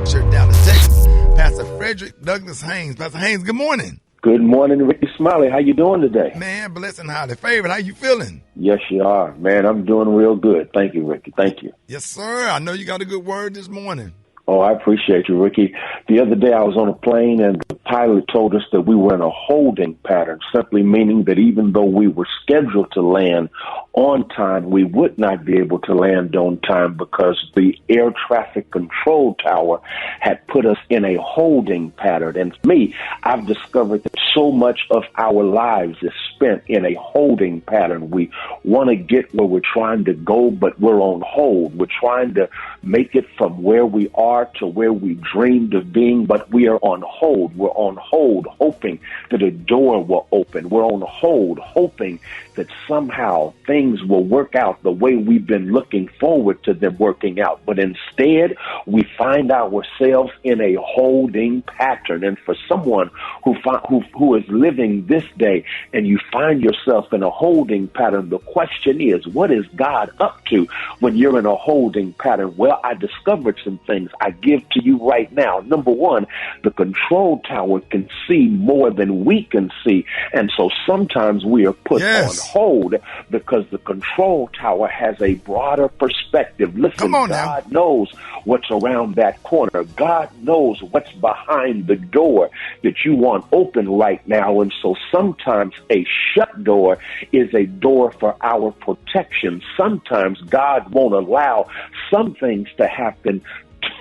shirt, Dallas, Texas. Pastor Frederick Douglass Haynes. Pastor Haynes, good morning. Good morning, Rickey Smiley. How you doing today? Man, blessed and highly favored. How you feeling? Yes, you are. Man, I'm doing real good. Thank you, Rickey. Thank you. Yes, sir. I know you got a good word this morning. Oh, I appreciate you, Rickey. The other day I was on a plane and the pilot told us that we were in a holding pattern, simply meaning that even though we were scheduled to land on time, we would not be able to land on time because the air traffic control tower had put us in a holding pattern. And for me, I've discovered that so much of our lives is spent in a holding pattern. We want to get where we're trying to go, but we're on hold. We're trying to make it from where we are to where we dreamed of being, but we are on hold. We're on hold, hoping that a door will open. We're on hold, hoping that somehow things will work out the way we've been looking forward to them working out. But instead, we find ourselves in a holding pattern. And for someone who is living this day and you find yourself in a holding pattern, the question is, what is God up to when you're in a holding pattern? Well, I discovered some things I give to you right now. Number one, the control tower can see more than we can see. And so sometimes we are put on hold because the control tower has a broader perspective. Listen, God knows what's around that corner. God knows what's behind the door that you want open right now. And so sometimes a shut door is a door for our protection. Sometimes God won't allow some things to happen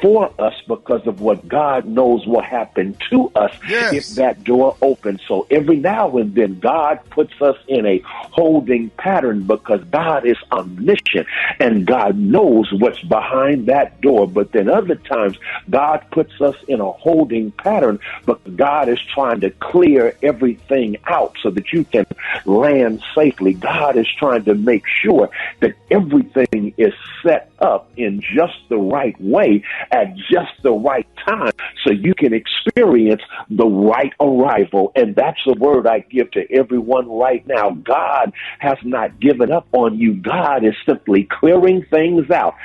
for us because of what God knows will happen to us if that door opens. So every now and then God puts us in a holding pattern because God is omniscient and God knows what's behind that door. But then other times God puts us in a holding pattern because God is trying to clear everything out so that you can land safely. God is trying to make sure that everything is set up in just the right way at just the right time so you can experience the right arrival. And that's the word I give to everyone right now. God has not given up on you. God is simply clearing things out,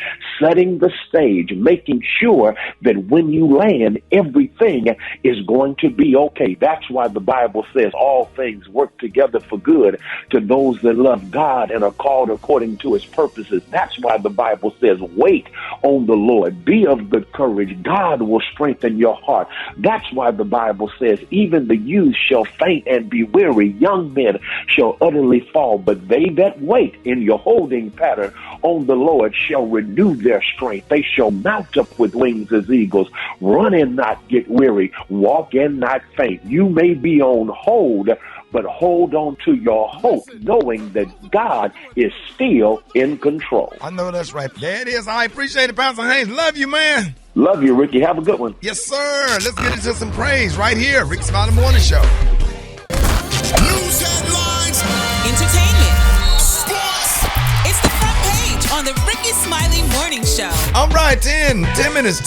setting the stage, making sure that when you land, everything is going to be okay. That's why the Bible says all things work together for good to those that love God and are called according to his purposes. That's why the Bible says, wait on the Lord. Be of good courage. God will strengthen your heart. That's why the Bible says, even the youth shall faint and be weary. Young men shall utterly fall, but they that wait in your holding pattern on the Lord shall renew their strength. They shall mount up with wings as eagles, run and not get weary, walk and not faint. You may be on hold, but hold on to your hope, knowing that God is still in control. I know that's right. There it is. I appreciate it, Pastor Haynes. Love you, man. Love you, Rickey. Have a good one. Yes, sir. Let's get into some praise right here. Rickey Smiley Morning Show. News headlines. Entertainment. Sports. It's the front page on the Rickey Smiley Morning Show. All right, 10 minutes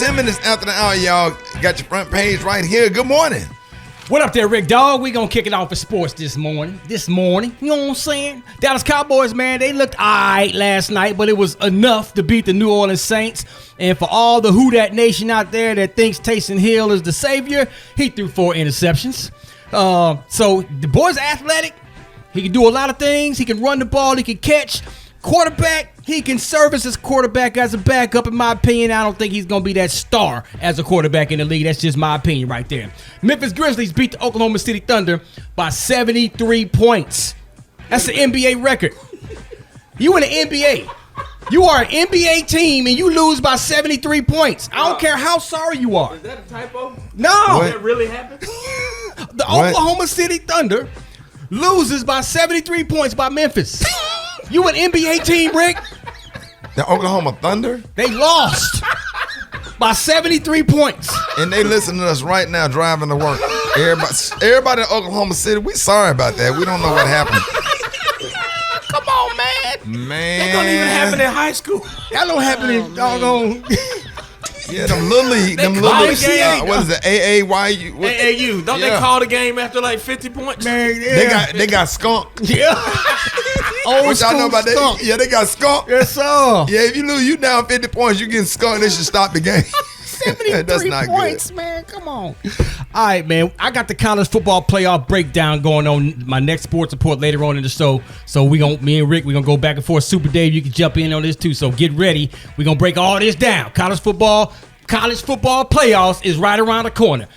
after the hour, y'all. Got your front page right here. Good morning. What up there, Rick Dog? We gonna kick it off with sports this morning. You know what I'm saying? Dallas Cowboys, man, they looked all right last night, but it was enough to beat the New Orleans Saints. And for all the Who Dat Nation out there that thinks Taysom Hill is the savior, he threw 4 interceptions. So the boy's athletic. He can do a lot of things. He can run the ball. He can catch. Quarterback, he can serve as his quarterback as a backup, in my opinion. I don't think he's going to be that star as a quarterback in the league. That's just my opinion right there. Memphis Grizzlies beat the Oklahoma City Thunder by 73 points. That's an NBA record. You in the NBA. You are an NBA team and you lose by 73 points. I don't care how sorry you are. Is that a typo? No. Did that really happen? The Oklahoma City Thunder loses by 73 points by Memphis. You an NBA team, Rick? The Oklahoma Thunder? They lost by 73 points. And they listen to us right now driving to work. Everybody in Oklahoma City, we sorry about that. We don't know what happened. Come on, man. Man. That don't even happen in high school. That don't happen in doggone. Yeah, them little league. What is it? AAYU? AAU. Don't they call the game after like 50 points? Man, yeah. They got skunked. Yeah. What y'all know about that? Yeah, they got skunked. Yes, sir. Yeah, if you lose, you down 50 points, you getting skunked. They should stop the game. 73 not points, man. Come on. All right, man. I got the college football playoff breakdown going on. My next sports report later on in the show. So me and Rick, we're gonna go back and forth. Super Dave, you can jump in on this too. So get ready. We're gonna break all this down. College football playoffs is right around the corner.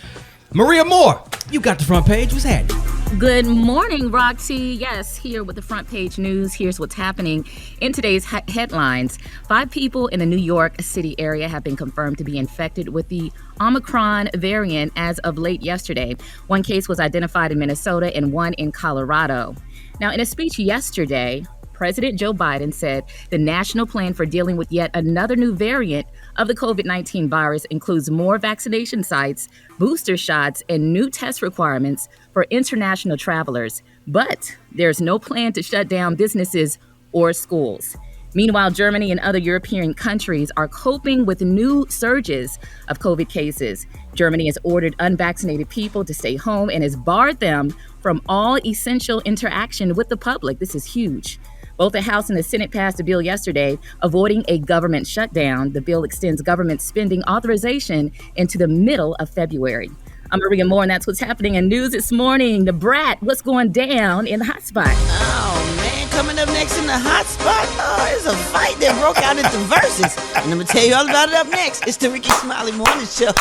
Maria Moore, you got the front page. What's happening? Good morning, Roxy. Yes, here with the front page news. Here's what's happening in today's headlines. 5 people in the New York City area have been confirmed to be infected with the Omicron variant as of late yesterday. 1 case was identified in Minnesota and 1 in Colorado. Now, in a speech yesterday, President Joe Biden said the national plan for dealing with yet another new variant of the COVID-19 virus includes more vaccination sites, booster shots, and new test requirements for international travelers. But there's no plan to shut down businesses or schools. Meanwhile, Germany and other European countries are coping with new surges of COVID cases. Germany has ordered unvaccinated people to stay home and has barred them from all essential interaction with the public. This is huge. Both the House and the Senate passed a bill yesterday avoiding a government shutdown. The bill extends government spending authorization into the middle of February. I'm Maria Moore, and that's what's happening in news this morning. The Brat, what's going down in the hot spot? Oh, man, coming up next in the hot spot, it's a fight that broke out at the Versus. And I'm going to tell you all about it up next. It's the Rickey Smiley Morning Show.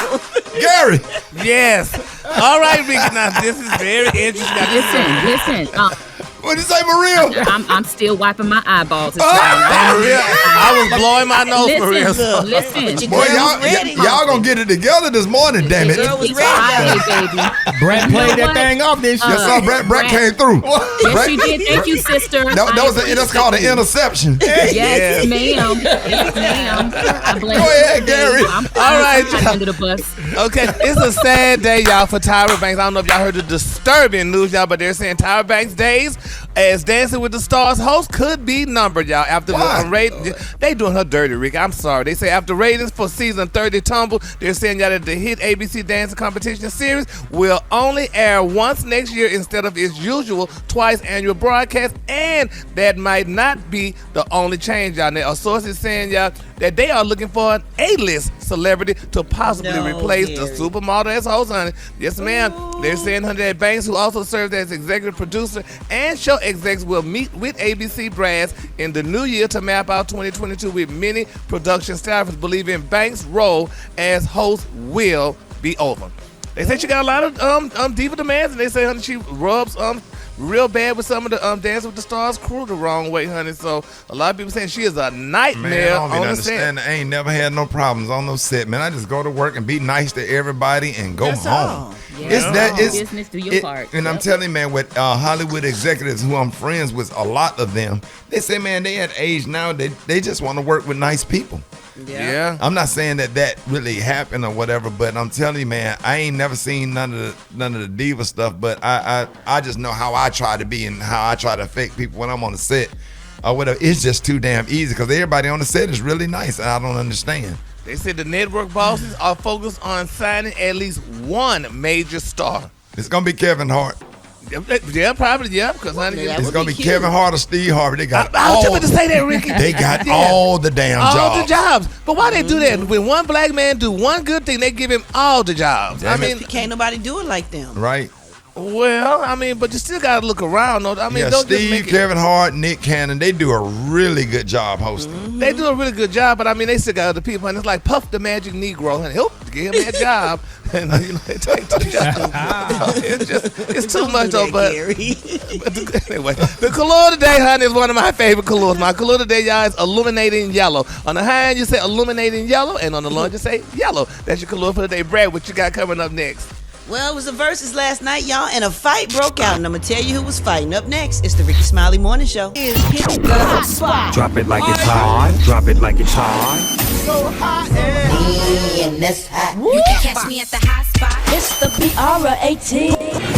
Gary. Yes. All right, Ricky. Now, this is very interesting. Listen. What'd you say, Maria? I'm still wiping my eyeballs. Maria, I was blowing my nose for real. Listen. Boy, y'all gonna get it together this morning, damn it. Girl was ready, baby. Brett played that thing off this year. Yes, sir. Brett came through. Yes, you did. Thank you, sister. That's called an interception. Yes, ma'am. Yes, ma'am. I blame Go ahead, Gary. All right, under the bus. Okay, it's a sad day, y'all, for Tyra Banks. I don't know if y'all heard the disturbing news, y'all, but they're saying Tyra Banks' days as Dancing with the Stars host could be numbered, y'all. After they doing her dirty, Rick. I'm sorry. They say after ratings for season 30 tumble, they're saying y'all that the hit ABC dancing competition series will only air once next year instead of its usual twice annual broadcast, and that might not be the only change, y'all. Now, a source is saying, y'all, that they are looking for an A-list celebrity to possibly replace the supermodel as host, honey. Yes, ma'am. They're saying, honey, that Banks, who also serves as executive producer and show execs, will meet with ABC brass in the new year to map out 2022 with many production staffers believing Banks' role as host will be over. They say she got a lot of diva demands, and they say, honey, she rubs real bad with some of the Dance with the Stars crew the wrong way, honey. So a lot of people saying she is a nightmare. Man, I don't even on the understand. set. I ain't never had no problems on no set, man. I just go to work and be nice to everybody and go home. It's business, do your part. And I'm telling you, man, with Hollywood executives who I'm friends with, a lot of them, they say, man, they at age now, they just want to work with nice people. Yeah. I'm not saying that really happened or whatever, but I'm telling you, man, I ain't never seen none of the diva stuff, but I just know how I try to be and how I try to affect people when I'm on the set or whatever. It's just too damn easy because everybody on the set is really nice, and I don't understand. They said the network bosses are focused on signing at least one major star. It's gonna be Kevin Hart. Yeah, probably, yeah. Because honey, it's gonna be Kevin Hart or Steve Harvey. They got I was just to say that, Ricky. They got all the damn jobs. All the jobs. But why they do that? When one black man do one good thing, they give him all the jobs. Damn I mean, can't nobody do it like them. Right. Well, I mean, but you still gotta look around. I mean, don't Steve, just make Kevin Hart, Nick Cannon, they do a really good job hosting. Mm-hmm. They do a really good job, but I mean, they still got other people, and it's like Puff the Magic Negro, and help to give him that job. And it takes two jobs. It's too much, though. But anyway, the color today, honey, is one of my favorite colors. My color today, y'all, is illuminating yellow. On the high end, you say illuminating yellow, and on the low end, you say yellow. That's your color for the day. Brad, what you got coming up next? Well, it was the Versus last night, y'all, and a fight broke out, and I'm going to tell you who was fighting. Up next, it's the Rickey Smiley Morning Show. Drop it like it's hot. Drop it like it's hot. So hot and that's hot. You can catch me at the hot spot. It's the PR18.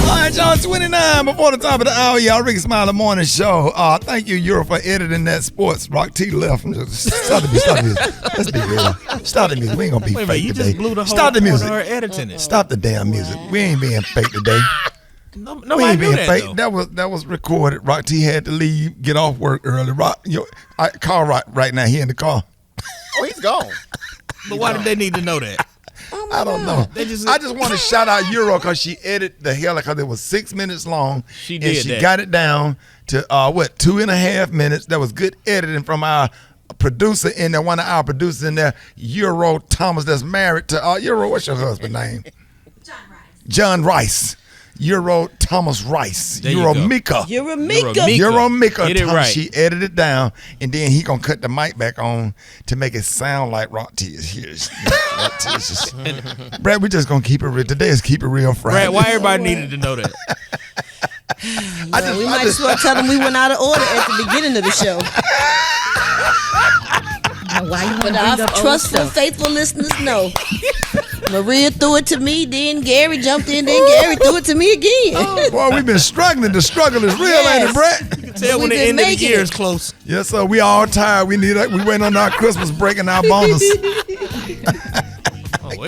All right, y'all, 29 before the top of the hour, y'all. Rickey Smiley Morning Show. Thank you, Euro, for editing that sports. Rock T left. Start the music. Let's be real. Start the music. We ain't gonna be fake today. You just blew the whole Start the music. Her editing it. Stop the damn music. We ain't being fake today. Nobody we ain't being that, fake. though. That was recorded. Rock T had to leave, get off work early. I call right now. He in the car. Oh, he's gone. But why did they need to know that? I don't know. I just want to shout out Euro because she edited the hell because it was 6 minutes long. She did and she that. got it down to 2.5 minutes. That was good editing from our producer in there, one of our producers in there, Euro Thomas, that's married to Euro. What's your husband's name? John Rice. Euro Thomas Rice. There you Euro go. Mika. Euro Mika. Get it right. She edited it down, and then he gonna cut the mic back on to make it sound like rock tears. Brad, we just gonna keep it real. Today is keep it real Friday. Brad, why everybody needed to know that? We might as well tell them we went out of order at the beginning of the show. Why you But want to our bring up old trustful, stuff? faithful listeners know. Maria threw it to me, then Gary jumped in, then Gary threw it to me again. Boy, we've been struggling. The struggle is real, ain't it, Brett? Tell when the end of the year is close. Yes, sir. We all tired. We waiting on our Christmas break and our bonus.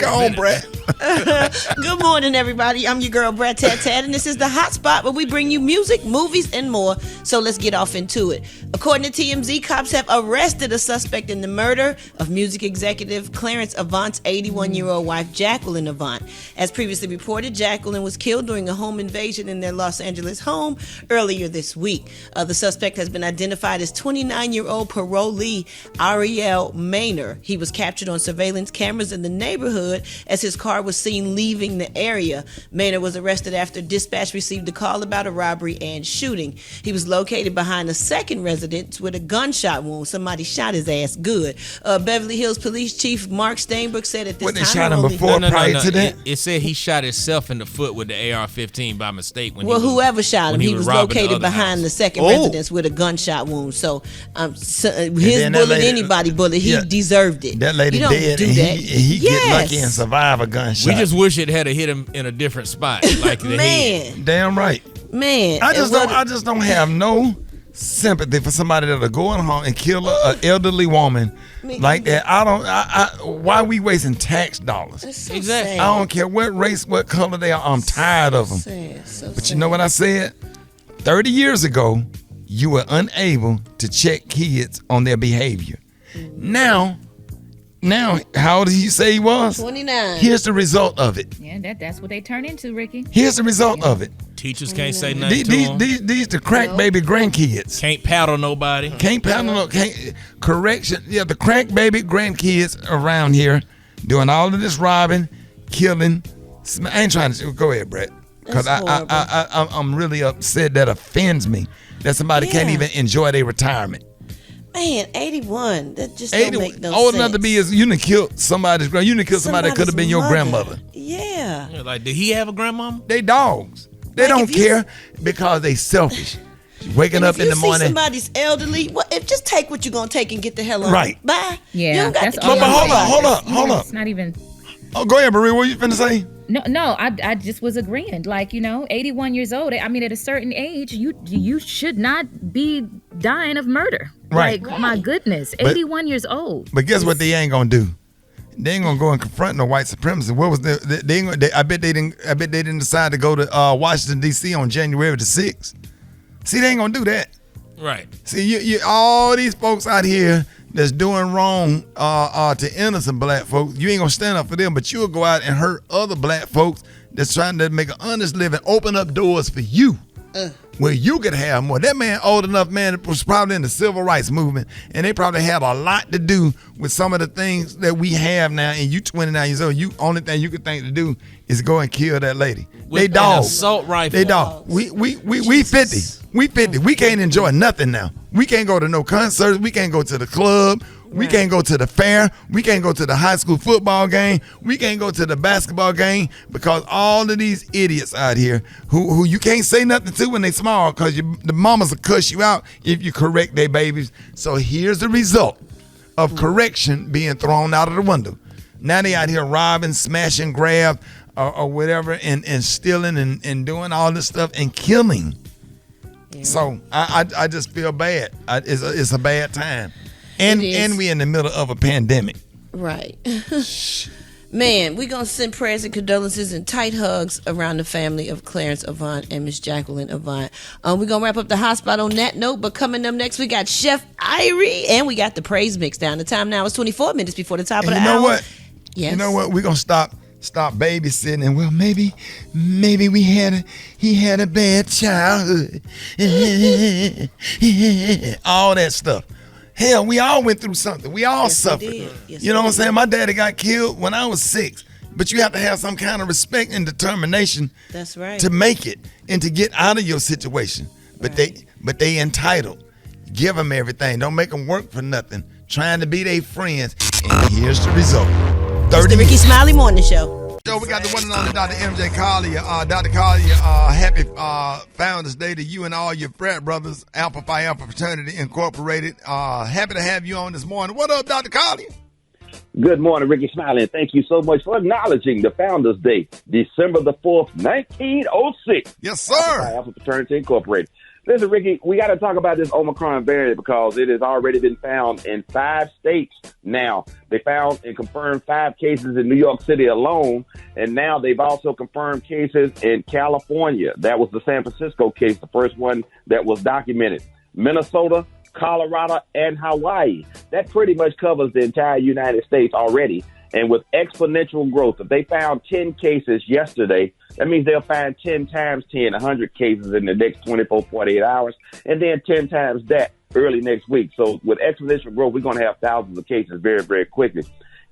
Go on, Brett. Good morning, everybody. I'm your girl, Brad Tat Tat, and this is the Hot Spot where we bring you music, movies, and more. So let's get off into it. According to TMZ, cops have arrested a suspect in the murder of music executive Clarence Avant's 81-year-old wife, Jacqueline Avant. As previously reported, Jacqueline was killed during a home invasion in their Los Angeles home earlier this week. The suspect has been identified as 29-year-old parolee Ariel Maynor. He was captured on surveillance cameras in the neighborhood as his car was seen leaving the area. Maynor was arrested after dispatch received a call about a robbery and shooting. He was located behind a second residence with a gunshot wound. Somebody shot his ass good. Beverly Hills Police Chief Mark Steinberg said at this When time... they shot him before, prior to that? It said he shot himself in the foot with the AR-15 by mistake. Whoever shot him, he was located behind the second residence with a gunshot wound. So, his bullet, anybody's bullet, he deserved it. That lady you don't dead, do and that. he get lucky and survive a gunshot. We just wish it had hit him in a different spot, like the head. Damn right. Man, I just don't have no sympathy for somebody that'll go in home and kill an elderly woman like that. Why we wasting tax dollars? So exactly. I don't care what race, what color they are. I'm tired of them. But you know what I said? 30 years ago, you were unable to check kids on their behavior. Now, how old did he say he was? 29. Here's the result of it. Yeah, that's what they turn into, Ricky. Here's the result of it. Teachers can't say nothing to them. These the crack baby grandkids. Can't paddle nobody. Correction. Yeah, the crack baby grandkids around here doing all of this robbing, killing. I ain't trying to go ahead, Brett. Because I'm really upset. That offends me that somebody can't even enjoy their retirement. Man, 81. That just don't make no old sense. enough to be you done killed somebody's grand. You done killed somebody that could have been your grandmother. Yeah. Like, did he have a grandmama? They dogs. They don't care because they selfish. Waking up in the morning. If somebody's elderly, just take what you're gonna take and get the hell on. Right. Bye. Yeah. You don't got that's to all. But hold up. It's not even. Oh, go ahead, Marie. What you finna say? No, I just was agreeing. Like, 81 years old. I mean, at a certain age, you should not be dying of murder. Right. Like, my goodness, 81 years old. But guess what they ain't gonna do? They ain't gonna go and confront no white supremacy. What was I bet they didn't decide to go to Washington D.C. on January the 6th. See, they ain't gonna do that. Right. See, you all these folks out here that's doing wrong to innocent black folks, you ain't gonna stand up for them, but you'll go out and hurt other black folks that's trying to make an honest living, open up doors for you. Where you could have more. That man, old enough, man, was probably in the civil rights movement, and they probably had a lot to do with some of the things that we have now. And you 29 years old, only thing you could think to do is go and kill that lady. With they dogs. an assault rifle. They dog. We 50. We 50. We can't enjoy nothing now. We can't go to no concerts. We can't go to the club. We can't go to the fair. We can't go to the high school football game. We can't go to the basketball game because all of these idiots out here who you can't say nothing to when they small because the mamas will cuss you out if you correct their babies. So here's the result of correction being thrown out of the window. Now they out here robbing, smashing, grab, or whatever, and stealing and doing all this stuff and killing. Yeah. So I just feel bad. It's a bad time. And we in the middle of a pandemic. Right. Man, we're going to send prayers and condolences and tight hugs around the family of Clarence Avant and Miss Jacqueline Avant. We're going to wrap up the hot spot on that note, but coming up next, we got Chef Irie, and we got the praise mix down. The time now is 24 minutes before the top of the hour. You know what? Yes. You know what? We're going to stop stop babysitting, and well, maybe he had a bad childhood. All that stuff. Hell, we all went through something. We all suffered. You know what I'm saying? My daddy got killed when I was 6. But you have to have some kind of respect and determination. That's right. To make it and to get out of your situation. But they entitled. Give them everything. Don't make them work for nothing. Trying to be their friends. And here's the result. It's the Rickey Smiley Morning Show. So we got the one and only Dr. MJ Collier. Dr. Collier, happy Founders Day to you and all your frat brothers, Alpha Phi Alpha Fraternity Incorporated. Happy to have you on this morning. What up, Dr. Collier? Good morning, Rickey Smiley, and thank you so much for acknowledging the Founders Day, December the 4th, 1906. Yes, sir. Alpha Phi Alpha Fraternity Incorporated. Listen, Ricky, we got to talk about this Omicron variant because it has already been found in 5 states now. They found and confirmed 5 cases in New York City alone, and now they've also confirmed cases in California. That was the San Francisco case, the first one that was documented. Minnesota, Colorado, and Hawaii. That pretty much covers the entire United States already. And with exponential growth, if they found 10 cases yesterday, that means they'll find 10 times 10, 100 cases in the next 24, 48 hours, and then 10 times that early next week. So with exponential growth, we're going to have thousands of cases very, very quickly.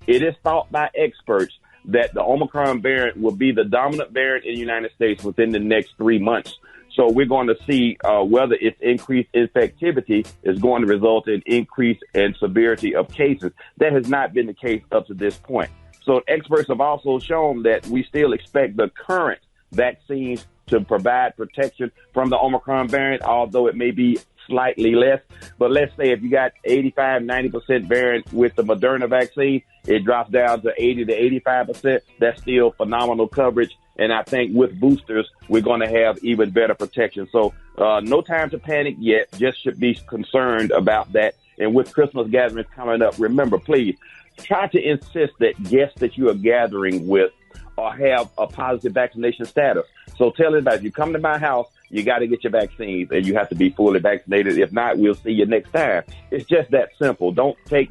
It is thought by experts that the Omicron variant will be the dominant variant in the United States within the next 3 months. So we're going to see whether its increased infectivity is going to result in increase in severity of cases. That has not been the case up to this point. So experts have also shown that we still expect the current vaccines to provide protection from the Omicron variant, although it may be slightly less. But let's say if you got 85, 90% variant with the Moderna vaccine, it drops down to 80 to 85%. That's still phenomenal coverage. And I think with boosters, we're going to have even better protection. So no time to panic yet. Just should be concerned about that. And with Christmas gatherings coming up, remember, please try to insist that guests that you are gathering with or have a positive vaccination status. So tell everybody, if you come to my house, you got to get your vaccines and you have to be fully vaccinated. If not, we'll see you next time. It's just that simple. Don't take,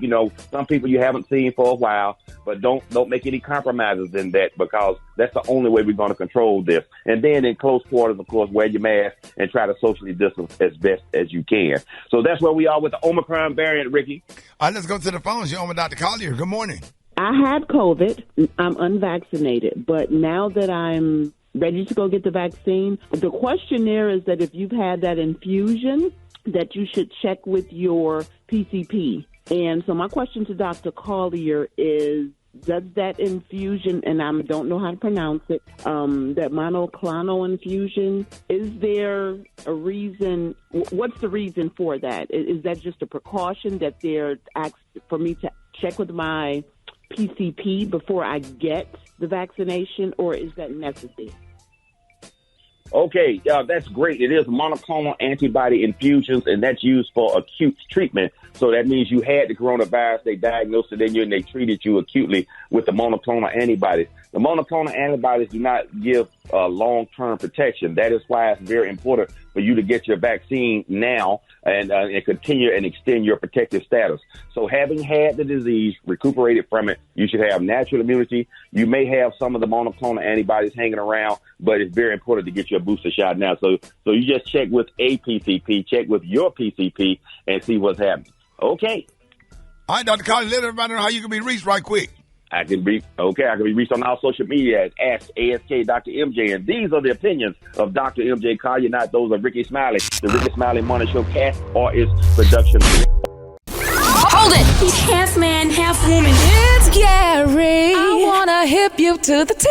some people you haven't seen for a while, but don't make any compromises in that because that's the only way we're going to control this. And then in close quarters, of course, wear your mask and try to socially distance as best as you can. So that's where we are with the Omicron variant, Ricky. All right, let's go to the phones. You're on with Dr. Collier. Good morning. I had COVID. I'm unvaccinated, but now that I'm ready to go get the vaccine, the question there is that if you've had that infusion, that you should check with your PCP. And so my question to Dr. Collier is, does that infusion, and I don't know how to pronounce it, that monoclonal infusion, is there a reason, what's the reason for that? Is that just a precaution that they're asked for me to check with my PCP before I get the vaccination, or is that necessary? Okay, that's great. It is monoclonal antibody infusions, and that's used for acute treatment. So that means you had the coronavirus, they diagnosed it in you, and they treated you acutely with the monoclonal antibodies. The monoclonal antibodies do not give long-term protection. That is why it's very important for you to get your vaccine now and continue and extend your protective status. So having had the disease, recuperated from it, you should have natural immunity. You may have some of the monoclonal antibodies hanging around, but it's very important to get your booster shot now. So you just check with a PCP, check with your PCP, and see what's happening. Okay. All right, Dr. Collier, let everybody know how you can be reached right quick. I can be reached on all social media at ASK Dr. MJ. And these are the opinions of Dr. MJ Collier, not those of Rickey Smiley. The Rickey Smiley Morning Show cast or its production. Hold it! He's half man, half woman. It's Gary. I wanna hip you to the T.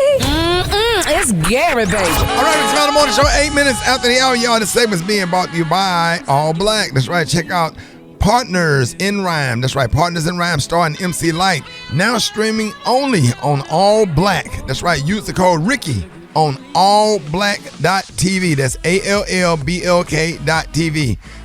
It's Gary, baby. All right, Rickey Smiley Morning Show, 8 minutes after the hour, y'all. This segment's being brought to you by All Black. That's right. Check out Partners in Rhyme. That's right. Partners in Rhyme starring MC Light. Now streaming only on All Black. That's right. Use the code Rickey on allblack.tv. That's ALLBLK.tv.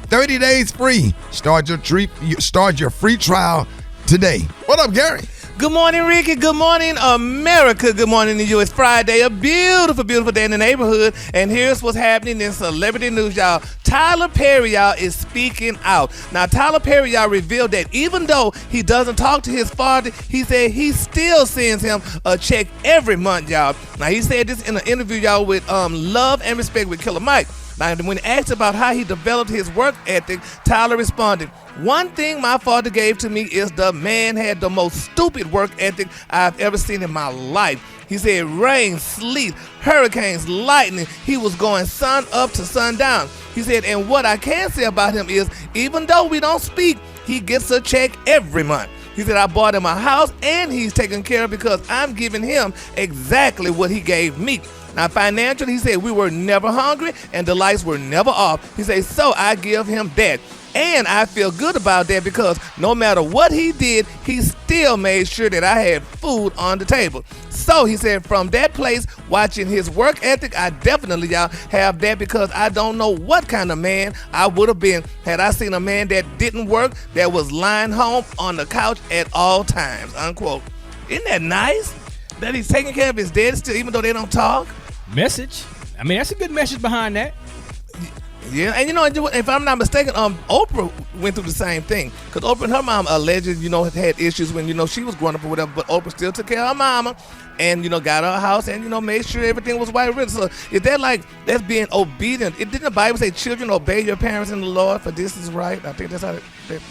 30 days free. Start your free trial today. What up, Gary? Good morning, Ricky. Good morning, America. Good morning to you. It's Friday, a beautiful, beautiful day in the neighborhood. And here's what's happening in celebrity news, y'all. Tyler Perry, y'all, is speaking out. Now, Tyler Perry, y'all, revealed that even though he doesn't talk to his father, he said he still sends him a check every month, y'all. Now, he said this in an interview, y'all, with Love and Respect with Killer Mike. Now, when asked about how he developed his work ethic, Tyler responded, "One thing my father gave to me is the man had the most stupid work ethic I've ever seen in my life." He said rain, sleet, hurricanes, lightning. He was going sun up to sundown. He said, and what I can say about him is, even though we don't speak, he gets a check every month. He said, I bought him a house and he's taken care of because I'm giving him exactly what he gave me. Now, financially, he said, we were never hungry and the lights were never off. He said, so I give him that. And I feel good about that because no matter what he did, he still made sure that I had food on the table. So he said, from that place, watching his work ethic, I definitely, y'all, have that because I don't know what kind of man I would have been had I seen a man that didn't work, that was lying home on the couch at all times, unquote. Isn't that nice? That he's taking care of his dad still, even though they don't talk? Message. I mean, that's a good message behind that. Yeah, and you know, if I'm not mistaken, Oprah went through the same thing. Because Oprah and her mom alleged, had issues when, she was growing up or whatever, but Oprah still took care of her mama and, got her a house and, made sure everything was white written. So is that that's being obedient? Didn't the Bible say, children, obey your parents in the Lord, for this is right? I think that's how that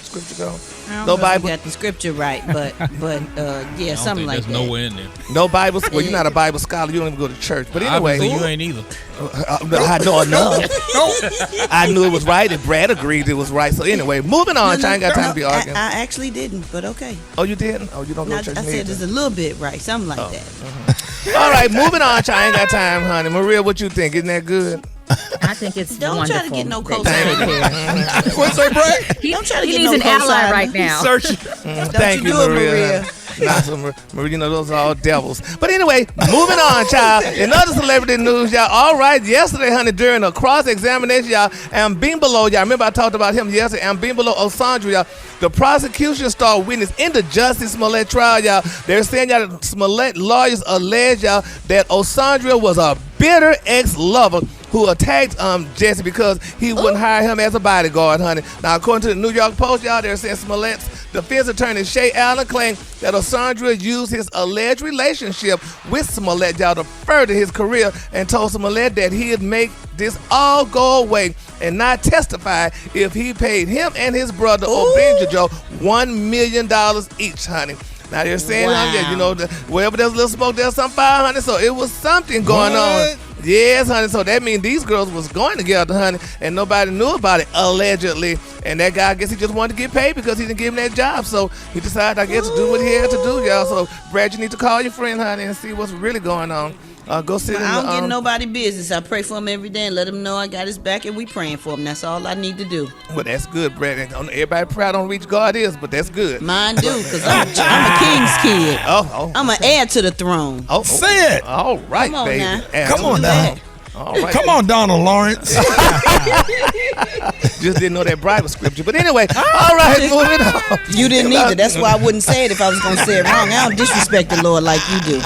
scripture go. I don't know if you got the scripture right, but yeah, something like that. There's nowhere in there. No Bible. Well, you're not a Bible scholar. You don't even go to church. But anyway, obviously you ain't either. I know enough. I knew it was right, and Brad agreed it was right. So anyway, moving on. I ain't got time to be arguing. I actually didn't, but okay. Oh, you didn't? Oh, you don't go to church? I said it's a little bit right, something like that. Uh-huh. All right, moving on. I ain't got time, honey. Maria, what you think? Isn't that good? I think it's don't wonderful. try to get no cosign. What's that, Brad? Don't try to get He needs no an ally cosign. right now. Search. Thank you, Maria. Maria, those are all devils. But anyway, moving on, child. In other celebrity news, y'all. All right, yesterday, honey, during a cross-examination, y'all, Mbimbolo, y'all, remember I talked about him yesterday, Mbimbolo Osandra, y'all, the prosecution star witness in the Justice Smollett trial, y'all. They're saying, y'all, that Smollett lawyers allege, y'all, that Osandra was a bitter ex-lover who attacked Jesse because he wouldn't hire him as a bodyguard, honey. Now, according to the New York Post, y'all, they're saying Smollett's defense attorney Shay Allen claimed that Osandra used his alleged relationship with Smollett, y'all, to further his career and told Smollett that he'd make this all go away and not testify if he paid him and his brother, Obenjajo, $1 million each, honey. Now, they're saying, honey, wherever there's a little smoke, there's some fire, honey. So it was something going on. Yes, honey. So that means these girls was going together, honey, and nobody knew about it, allegedly. And that guy, I guess he just wanted to get paid because he didn't give him that job. So he decided, I guess, to do what he had to do, y'all. So, Brad, you need to call your friend, honey, and see what's really going on. Go sit in the... I don't get nobody business. I pray for him every day and let him know I got his back and we praying for him. That's all I need to do. Well, that's good, Brad. And everybody proud on reach God is, but that's good. Mine do, because I'm a king's kid. I'm an heir to the throne. Oh, say it. All right, come on baby. Now. Come on now. All right, come on, Donald Lawrence. Just didn't know that Bible scripture. But anyway, all right, moving on. You didn't either. That's why I wouldn't say it if I was going to say it wrong. I don't disrespect the Lord like you do.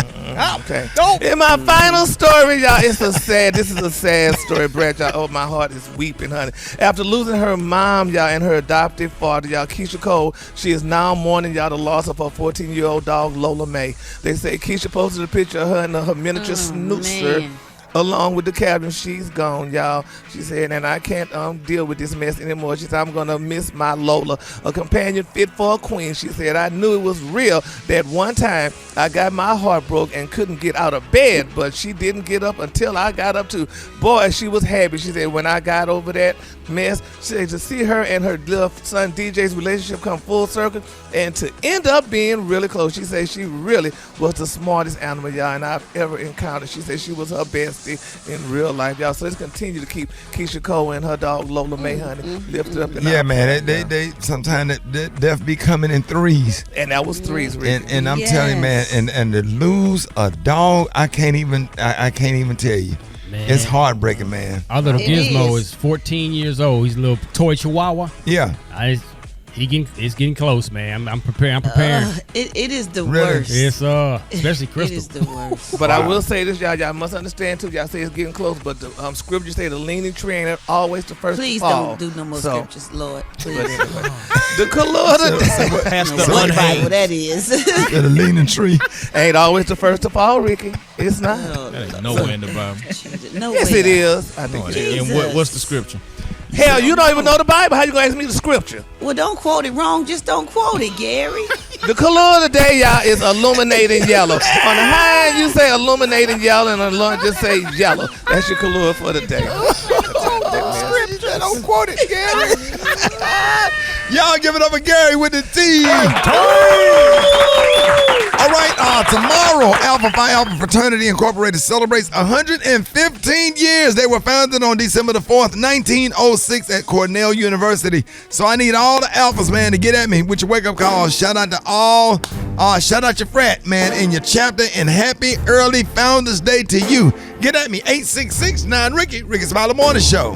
Okay. In my final story, y'all, this is a sad story, Brad, y'all. Oh, my heart is weeping, honey. After losing her mom, y'all, and her adoptive father, y'all, Keisha Cole, she is now mourning, y'all, the loss of her 14-year-old dog, Lola Mae. They say Keisha posted a picture of her and her miniature snoozer. Man. Along with the captain, she's gone, y'all. She said, and I can't deal with this mess anymore. She said, I'm going to miss my Lola, a companion fit for a queen. She said, I knew it was real that one time I got my heart broke and couldn't get out of bed, but she didn't get up until I got up too. Boy, she was happy. She said, when I got over that mess, she said, to see her and her little son DJ's relationship come full circle and to end up being really close. She said she really was the smartest animal, y'all, and I've ever encountered. She said she was her bestie in real life, y'all. So let's continue to keep Keisha Cole and her dog Lola Mae, honey, lifted up. Yeah, man. They sometimes death be coming in threes, and that was threes, really. And I'm telling you, man, and to lose a dog, I can't even tell you. Man. It's heartbreaking, man. Our little Gizmo is 14 years old. He's a little toy chihuahua. Yeah. It's getting close, man. I'm preparing. It is the worst. It's especially Crystal. It is the worst. But I will say this, y'all must understand too. Y'all say it's getting close, but the scriptures say the leaning tree ain't always the first Please to fall. don't do no more scriptures, Lord. Please. The color Bible, that is. The leaning tree ain't always the first to fall, Ricky. It's not. That ain't nowhere in the Bible. Yes, it is. I think it is. And what's the scripture? Hell, you don't even know the Bible. How you gonna ask me the scripture? Well, don't quote it wrong. Just don't quote it, Gary. The color of the day, y'all, is illuminating yellow. On the high end, you say illuminating yellow, and on the low end, just say yellow. That's your color for the day. Scripture, don't quote it, Gary. Y'all give it up for Gary with the T. All right, tomorrow, Alpha Phi Alpha Fraternity Incorporated celebrates 115 years. They were founded on December the 4th, 1906 at Cornell University. So I need all the alphas, man, to get at me with your wake-up call. Shout out to all. Shout out your frat, man, and your chapter, and happy early Founders Day to you. Get at me, 866-9-RICKY, Rickey Smiley Morning Show.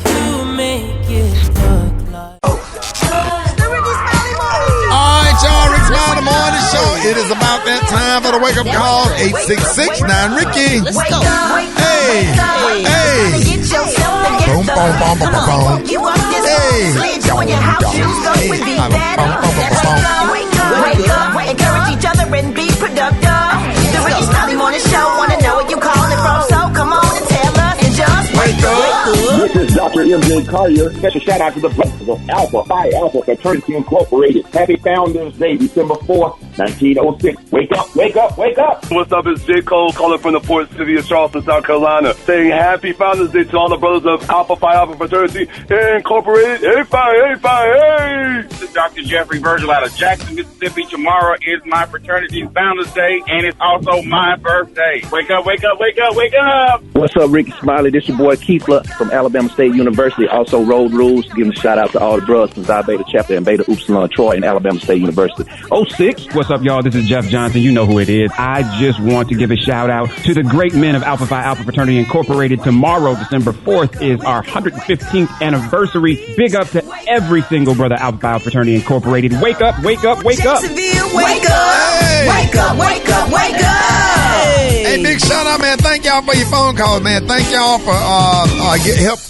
You make it look like. All right, y'all, Rickey Smiley Morning Show. It is about that time for the wake-up call, 866-9-RICKY. Let's go. Hey. Boom, boom, boom, boom, boom. Hey. Wake up, encourage each other and be productive. The Rickey Smiley Morning Show, wanna know where you calling from, so come on and tell us and just wake up. This is Dr. M.J. Collier. Special shout out to the brothers of Alpha Phi Alpha Fraternity Incorporated. Happy Founders Day, December 4th, 1906. Wake up, wake up, wake up. What's up? It's J. Cole calling from the port city of Charleston, South Carolina, saying happy Founders Day to all the brothers of Alpha Phi Alpha Fraternity Incorporated. Hey, hey. This is Dr. Jeffrey Virgil out of Jackson, Mississippi. Tomorrow is my fraternity's Founders Day, and it's also my birthday. Wake up, wake up, wake up, wake up. What's up, Rickey Smiley? This your boy Keithla from Alabama State University. Also, Road Rules. Giving a shout out to all the brothers from Xi Beta Chapter and Beta Upsilon Troy and Alabama State University. 06. What's up, y'all? This is Jeff Johnson. You know who it is. I just want to give a shout out to the great men of Alpha Phi Alpha Fraternity Incorporated. Tomorrow, December 4th, is our 115th anniversary. Big up to every single brother Alpha Phi Alpha Fraternity Incorporated. Wake up, wake up, wake up. Jacksonville, wake up. Hey. Wake up, wake up, wake up. Hey, big shout out, man. Thank y'all for your phone calls, man. Thank y'all for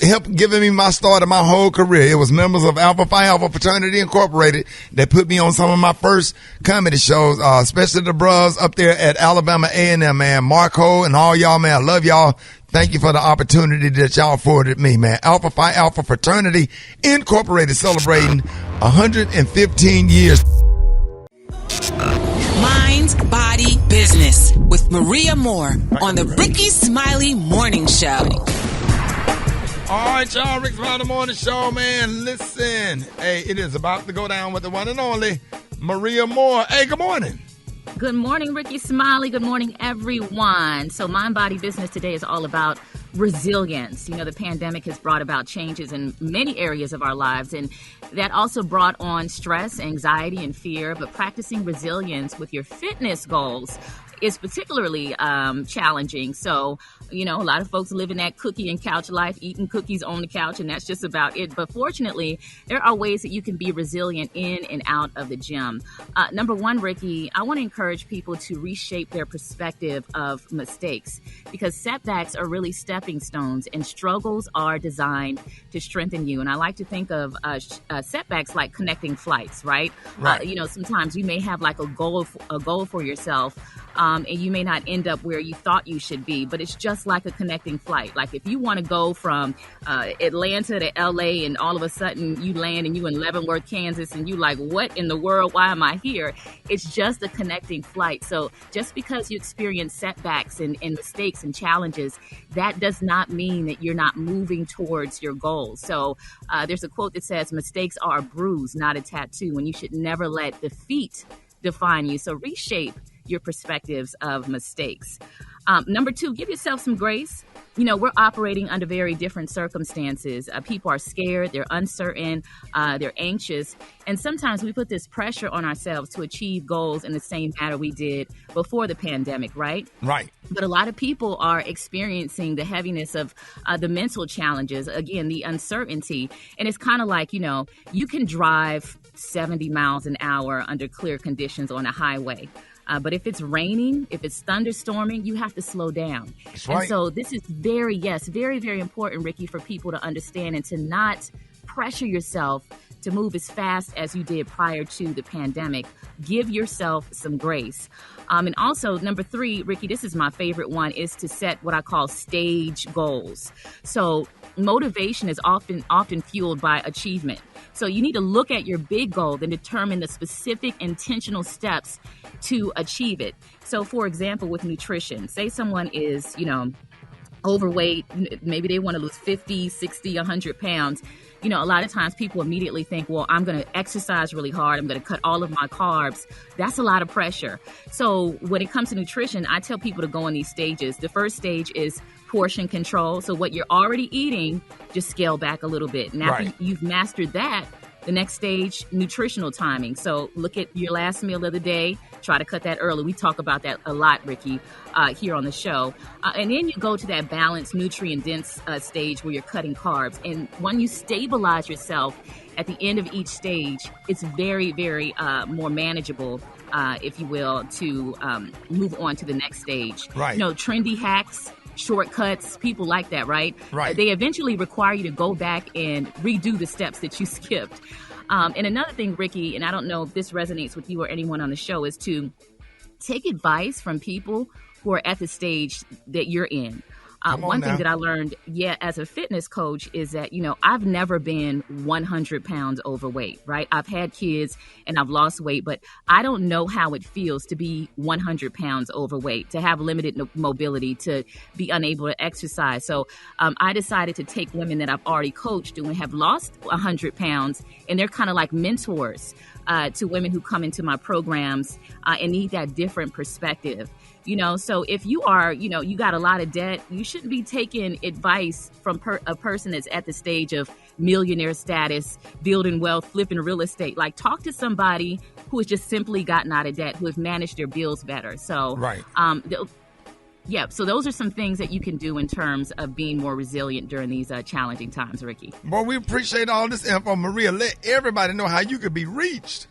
help giving me my start of my whole career. It was members of Alpha Phi Alpha Fraternity Incorporated that put me on some of my first comedy shows, especially the bros up there at Alabama A&M, man. Marco and all y'all, man. I love y'all. Thank you for the opportunity that y'all afforded me, man. Alpha Phi Alpha Fraternity Incorporated celebrating 115 years. Mind, body, business with Maria Moore on the Rickey Smiley Morning Show. All right, y'all, Rickey Smiley Morning Show, man. Listen, hey, it is about to go down with the one and only Maria Moore. Hey, good morning. Good morning, Rickey Smiley. Good morning, everyone. So Mind, Body, Business today is all about resilience. You know, the pandemic has brought about changes in many areas of our lives, and that also brought on stress, anxiety, and fear. But practicing resilience with your fitness goals is particularly challenging. So, you know, a lot of folks live in that cookie and couch life, eating cookies on the couch, and that's just about it. But fortunately, there are ways that you can be resilient in and out of the gym. Number one, Rickey, I want to encourage people to reshape their perspective of mistakes, because setbacks are really stepping stones and struggles are designed to strengthen you. And I like to think of setbacks like connecting flights, right? You know, sometimes you may have like a goal for yourself, and you may not end up where you thought you should be, but it's just like a connecting flight. Like if you want to go from Atlanta to LA and all of a sudden you land and you in Leavenworth, Kansas, and you like, what in the world? Why am I here? It's just a connecting flight. So just because you experience setbacks and mistakes and challenges, that does not mean that you're not moving towards your goals. So there's a quote that says, mistakes are a bruise, not a tattoo, and you should never let defeat define you. So reshape your perspectives of mistakes. Number 2, give yourself some grace. You know, we're operating under very different circumstances. People are scared, they're uncertain, they're anxious. And sometimes we put this pressure on ourselves to achieve goals in the same manner we did before the pandemic, right? Right. But a lot of people are experiencing the heaviness of the mental challenges, again, the uncertainty. And it's kind of like, you know, you can drive 70 miles an hour under clear conditions on a highway. But if it's raining, if it's thunderstorming, you have to slow down. That's right. And so this is very, very important, Ricky, for people to understand and to not pressure yourself to move as fast as you did prior to the pandemic. Give yourself some grace. And also, number 3, Ricky, this is my favorite one, is to set what I call stage goals. So motivation is often fueled by achievement. So you need to look at your big goal, then determine the specific intentional steps to achieve it. So, for example, with nutrition, say someone is, you know, overweight, maybe they want to lose 50, 60, 100 pounds. You know, a lot of times people immediately think, well, I'm going to exercise really hard. I'm going to cut all of my carbs. That's a lot of pressure. So when it comes to nutrition, I tell people to go in these stages. The first stage is portion control. So what you're already eating, just scale back a little bit. Now, Right. after you've mastered that, the next stage, nutritional timing. So look at your last meal of the day. Try to cut that early. We talk about that a lot, Ricky, here on the show. And then you go to that balanced, nutrient-dense stage where you're cutting carbs. And when you stabilize yourself at the end of each stage, it's very, very more manageable, if you will, to move on to the next stage. Right. You know, trendy hacks, shortcuts, people like that, right? Right. They eventually require you to go back and redo the steps that you skipped. And another thing, Ricky, and I don't know if this resonates with you or anyone on the show, is to take advice from people who are at the stage that you're in. One thing that I learned, as a fitness coach is that, you know, I've never been 100 pounds overweight, right? I've had kids and I've lost weight, but I don't know how it feels to be 100 pounds overweight, to have limited mobility, to be unable to exercise. So I decided to take women that I've already coached and have lost 100 pounds, and they're kind of like mentors to women who come into my programs and need that different perspective. You know, so if you are, you know, you got a lot of debt, you shouldn't be taking advice from a person that's at the stage of millionaire status, building wealth, flipping real estate. Like, talk to somebody who has just simply gotten out of debt, who has managed their bills better. So, right. So those are some things that you can do in terms of being more resilient during these challenging times, Ricky. Boy, we appreciate all this info, Maria. Let everybody know how you could be reached.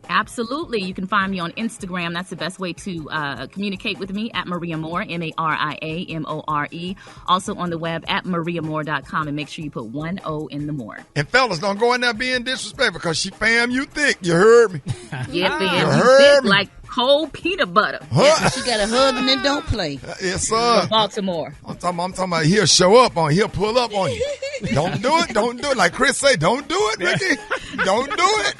Absolutely. You can find me on Instagram. That's the best way to communicate with me, at Maria Moore, MariaMore. Also on the web at mariamore.com, and make sure you put 1 O in the more. And fellas, don't go in there being disrespectful, because she fam you thick. You heard me? Yeah, fam. You You heard thick me? like cold peanut butter. Yeah, she got a husband that don't play. Yes, sir. From Baltimore. I'm talking about he'll show up on you. He'll pull up on you. Don't do it. Don't do it. Like Chris say, don't do it, Ricky. Don't do it.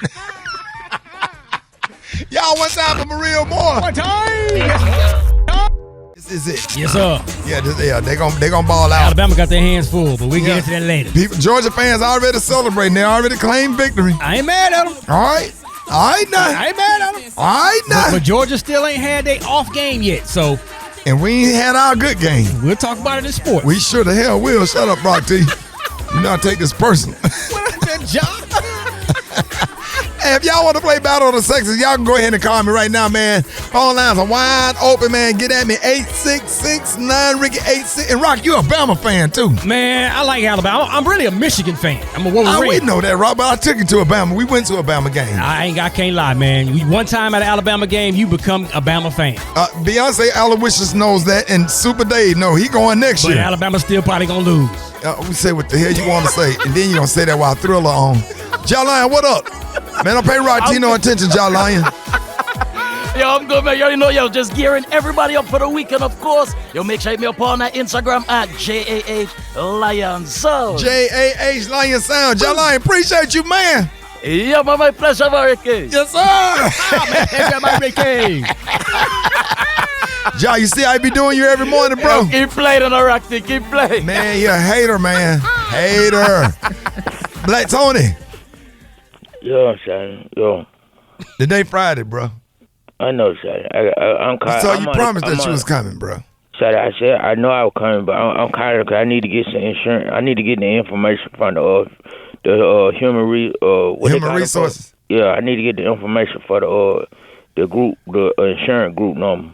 Y'all, one time for Maria Moore. One time. This is it. Yes, sir. Yeah, they gonna ball out. Alabama got their hands full, but we get into that later. Georgia fans already celebrating. They already claimed victory. I ain't mad at them. All right now. I ain't mad at them. All right now. But Georgia still ain't had their off game yet, so. And we ain't had our good game. We'll talk about it in sports. We sure the hell will. Shut up, Brock T. You know I take this personal. What is that, John? Hey, if y'all want to play Battle of the Sexes, y'all can go ahead and call me right now, man. Phone lines are wide open, man. Get at me, 866-9-RICKY-86. And Rock, you a Bama fan, too. Man, I like Alabama. I'm really a Michigan fan. I'm a Wolverine. We know that, Rock, but I took you to a Bama. We went to a Bama game. I can't lie, man. One time at an Alabama game, you become a Bama fan. Beyonce Aloysius knows that, and Super Dave know he going next year. But Alabama still probably going to lose. We say what the hell you want to say, and then you going to say that while Thriller on. John Lion, what up? Man, I pay Rock T no attention, John Lion. Yo, I'm good, man. You already know, yo, just gearing everybody up for the weekend, of course. Yo, make sure you hit me up on that Instagram at JAH Lion Sound. JAH Lion Sound. John Lion, appreciate you, man. Yeah, my pleasure, Ricky. Yes, sir. My Ricky. John, you see I be doing you every morning, bro. Yo, keep playing on the rock, keep playing. Man, you're a hater, man. Hater. Black Tony. Yo, son. Yo. Today Friday, bro. I know, son. I'm So you promised that you was coming, bro. So I said I know I was coming, but I'm kind of, cause I need to get some insurance. I need to get the information from the human resources. Yeah, I need to get the information for the group, the insurance group number.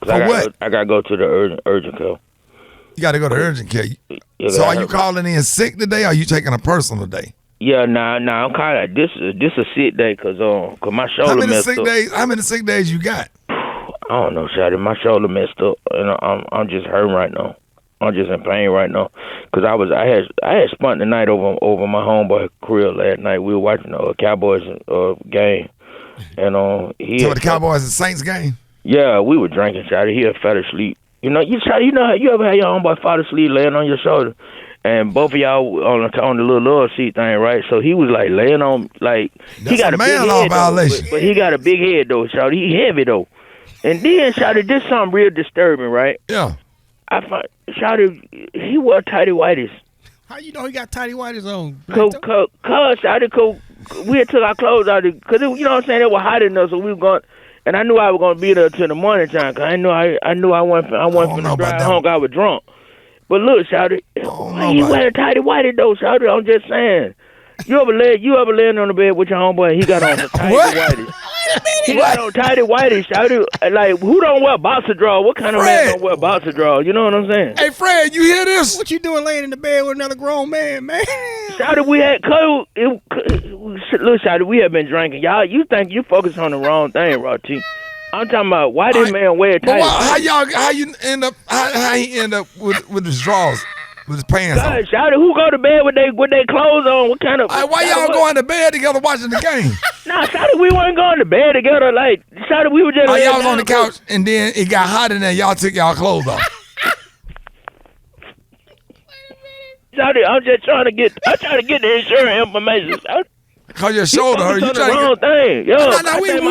What? I gotta go to the urgent care. You got to go to urgent care. Yeah, So are you calling in sick today, or are you taking a personal day? Yeah, nah, I'm kind of this a sick day cause my shoulder messed up. How many sick days you got? I don't know, Shotty. My shoulder messed up, and I'm just hurting right now. I'm just in pain right now, cause I had spent the night over my homeboy crib last night. We were watching a Cowboys game, and So the Cowboys and Saints game. Yeah, we were drinking, Shotty. He had fell asleep. You know how you ever had your homeboy fall asleep laying on your shoulder, and both of y'all on the little love seat thing, right? So he was like laying on he got a big head, violation. but he got a big head though, Shotty. He heavy though. And then, Shotty, this something real disturbing, right? Yeah. I find, Shotty, he wore tighty whities. How you know he got tighty whities on? Shotty, we had took our clothes out because you know what I'm saying, it was hot enough, so we were going. And I knew I was gonna be there till the morning time, cause I knew I wasn't finna drive home. I was drunk. But look, Shotty, he wearing tighty whities though, Shotty. I'm just saying. You ever laying on the bed with your homeboy and he got on the tighty whities? He got on tighty whities, Shotty. Like, who don't wear boxer drawers? What kind of man don't wear boxer drawers? You know what I'm saying? Hey, Fred, you hear this? What you doing laying in the bed with another grown man, man? Shotty, we had look, Shotty, we have been drinking. Y'all, you think you focus on the wrong thing, Roti. I'm talking about why this man wear tighty whities. How he end up with his drawers? With his pants on. Shotty, who go to bed with their clothes on? What kind of? Why y'all going to bed together watching the game? Nah, Shotty, we weren't going to bed together. Like, Shotty, we were just. Y'all was on the couch, and then it got hot in there. Y'all took y'all clothes off. Shotty, I'm trying to get the insurance information, Shotty. Cause your shoulder hurt. You trying to get the wrong thing. Yo,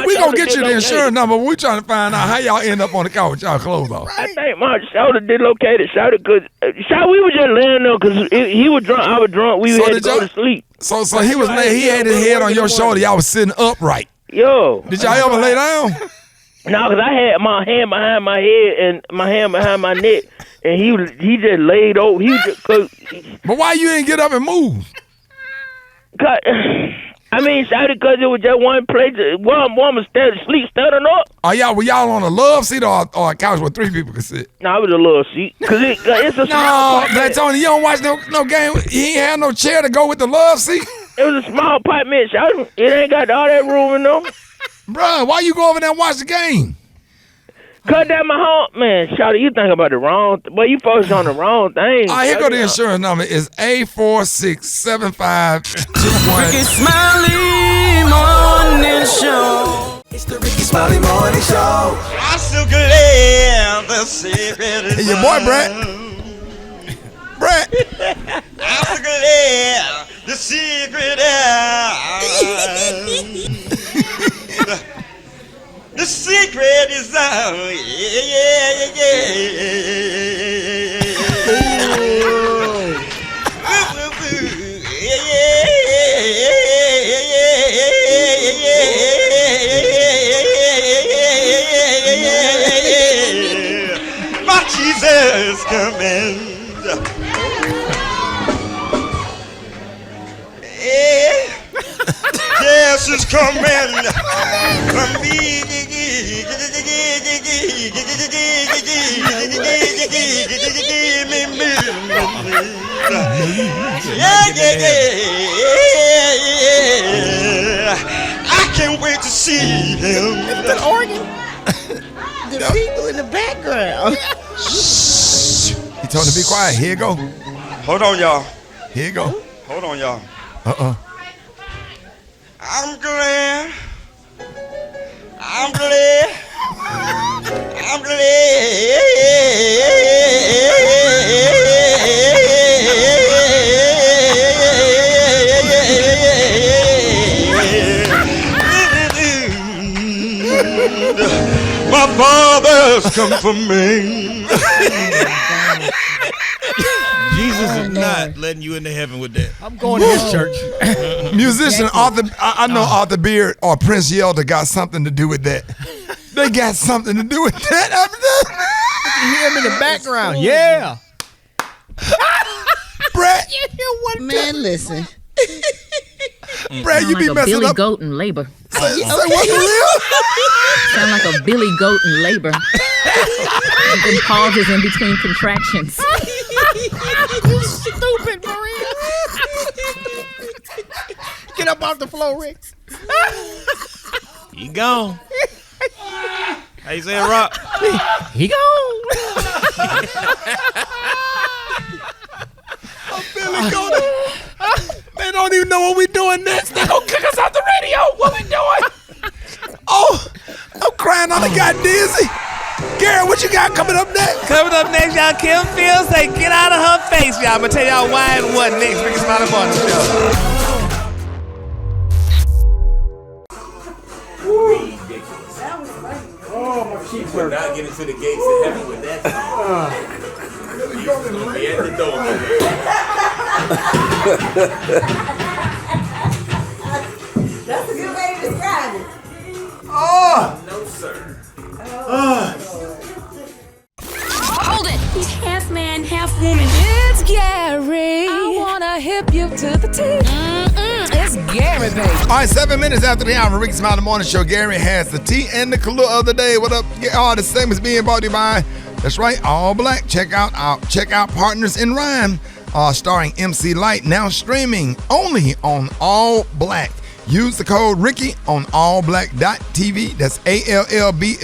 we gonna get you the insurance number. We trying to find out how y'all end up on the couch with y'all clothes off. I think my shoulder dislocated, Shotty, cause we were just laying there, cause he was drunk, I was drunk. We had to go to sleep. So he was he had his head on your shoulder. Y'all was sitting upright. Yo, did y'all ever lay down? No, cause I had my hand behind my head and my hand behind my neck, and he just laid over. But why you didn't get up and move? I mean, Shotty, because it was just one place. One was standing up. Were y'all on a love seat or a couch where three people could sit? No, it was a love seat. Cause it's a small No, Tony, you don't watch no game. He ain't had no chair to go with the love seat. It was a small apartment, Shotty. It ain't got all that room in them. Bruh, why you go over there and watch the game? Cut that my home, man. Shotty, you think about the wrong. But you focus on the wrong thing. All right, here go the insurance number. It's A467521. Rickey Smiley Morning Show. It's the Rickey Smiley Morning Show. I'm so glad the secret is Hey, your boy, Brett. I'm so glad the secret is. The secret is out. My Jesus coming. Yes, it's coming from me. I can't wait to see him. The organ. The people in the background. He told him to be quiet. Here you go. Hold on, y'all. Here you go. Hold on, y'all. I'm glad. I'm glad. I'm glad. My father's come for me. Jesus is not letting you into heaven with that. I'm going to his church. Musician Arthur, I know Arthur Beard or Prince Yelder got something to do with that. They got something to do with that. You hear him in the background. Yeah. Brett. Man, listen. Brett, you Sound be like a messing Billy up. Goat in labor. Say what, Maria? Sound like a Billy Goat in labor. And pauses in between contractions. You stupid, Maria. Get up off the floor, Rick. He gone. How you say it, Rock? He gone. Billy Goat. They don't even know what we doing next. They gonna kick us out the radio. What we doing? Oh, I'm crying. I done got dizzy. Gary, what you got coming up next? Coming up next, y'all, Kim Fields say get out of her face, y'all. I'm going to tell y'all why and what next. Rickey Smiley Morning Show. We're not getting to the gates of heaven with that. Be at the door. That's a good way to describe it. Oh! No, sir. Hold it! He's half man, half woman. It's Gary. I wanna hip you to the T. It's Gary, baby. All right, 7 minutes after the hour, Rickey Smiley Morning Show. Gary has the tea and the clue of the day. What up? All the same is being brought to you by, that's right, All Black. Check out Partners in Rhyme, starring MC Light, now streaming only on All Black. Use the code Rickey on allblack.tv. That's ALLBLK.tv.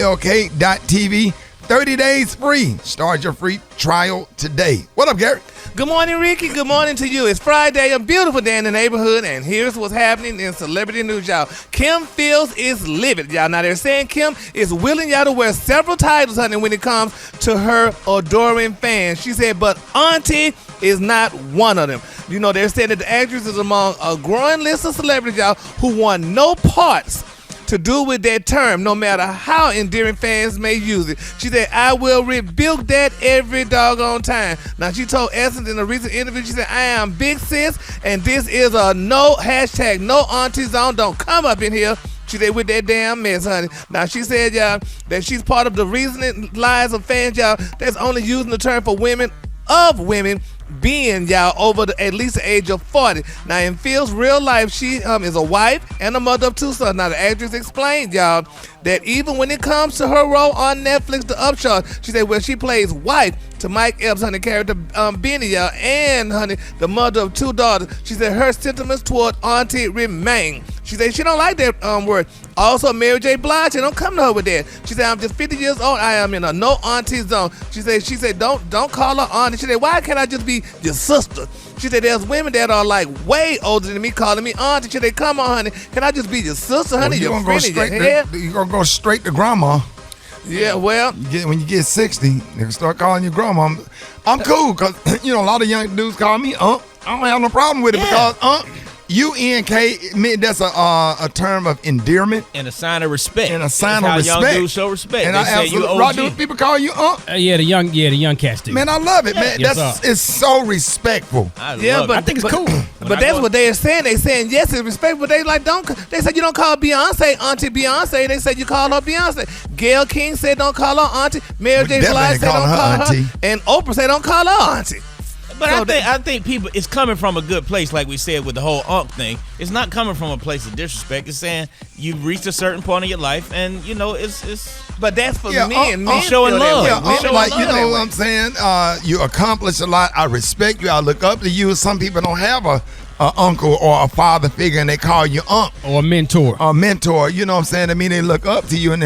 30 days free. Start your free trial today. What up, Gary? Good morning, Rickey. Good morning to you. It's Friday, a beautiful day in the neighborhood, and here's what's happening in celebrity news, y'all. Kim Fields is livid, y'all. Now, they're saying Kim is willing y'all to wear several titles, honey, when it comes to her adoring fans. She said, but Auntie is not one of them. You know, they're saying that the actress is among a growing list of celebrities, y'all, who want no parts to do with that term, no matter how endearing fans may use it. She said, I will rebuke that every doggone time. Now, she told Essence in a recent interview, she said, I am big sis, and this is a no hashtag, no auntie zone. Don't come up in here. She said, with that damn mess, honey. Now, she said, y'all, that she's part of the reasoning lies of fans, y'all, that's only using the term for women being, y'all, over at least the age of 40. Now, in Phil's real life, she is a wife and a mother of two sons. Now, the actress explained, y'all, that even when it comes to her role on Netflix, The Upshot, she said, well, she plays wife to Mike Epps, honey, character Benny, y'all, and, honey, the mother of two daughters. She said her sentiments toward Auntie remain. She said she don't like that word. Also, Mary J. Blige, don't come to her with that. She said, I'm just 50 years old. I am in a no auntie zone. She said, don't call her auntie. She said, why can't I just be your sister? She said, there's women that are like way older than me calling me auntie. She said, come on, honey. Can I just be your sister, honey? You're your going to go straight to grandma. Yeah, well. When you get 60, they can start calling you grandma. I'm cool because, a lot of young dudes call me I don't have no problem with it because U-N-K, that's a term of endearment. And a sign of respect. And a sign of how respect. Young dudes show respect. And they I say you absolutely, OG. do people call you Yeah, the young cats do. Man, I love it, man. Yes, It's so respectful. I think it's cool. But that's what they're saying. They saying yes, it's respectful. They they said you don't call Beyonce Auntie Beyonce. They said you call her Beyonce. Gayle King said don't call her Auntie. Mary J. Blige said don't call her auntie. And Oprah said don't call her Auntie. But I think people, it's coming from a good place, like we said with the whole unk thing. It's not coming from a place of disrespect. It's saying you've reached a certain point in your life, and it's. But that's for men. Men showing love. Yeah, what I'm saying. You accomplish a lot. I respect you. I look up to you. Some people don't have a uncle or a father figure, and they call you unc or a mentor. You know what I'm saying? I mean, they look up to you, and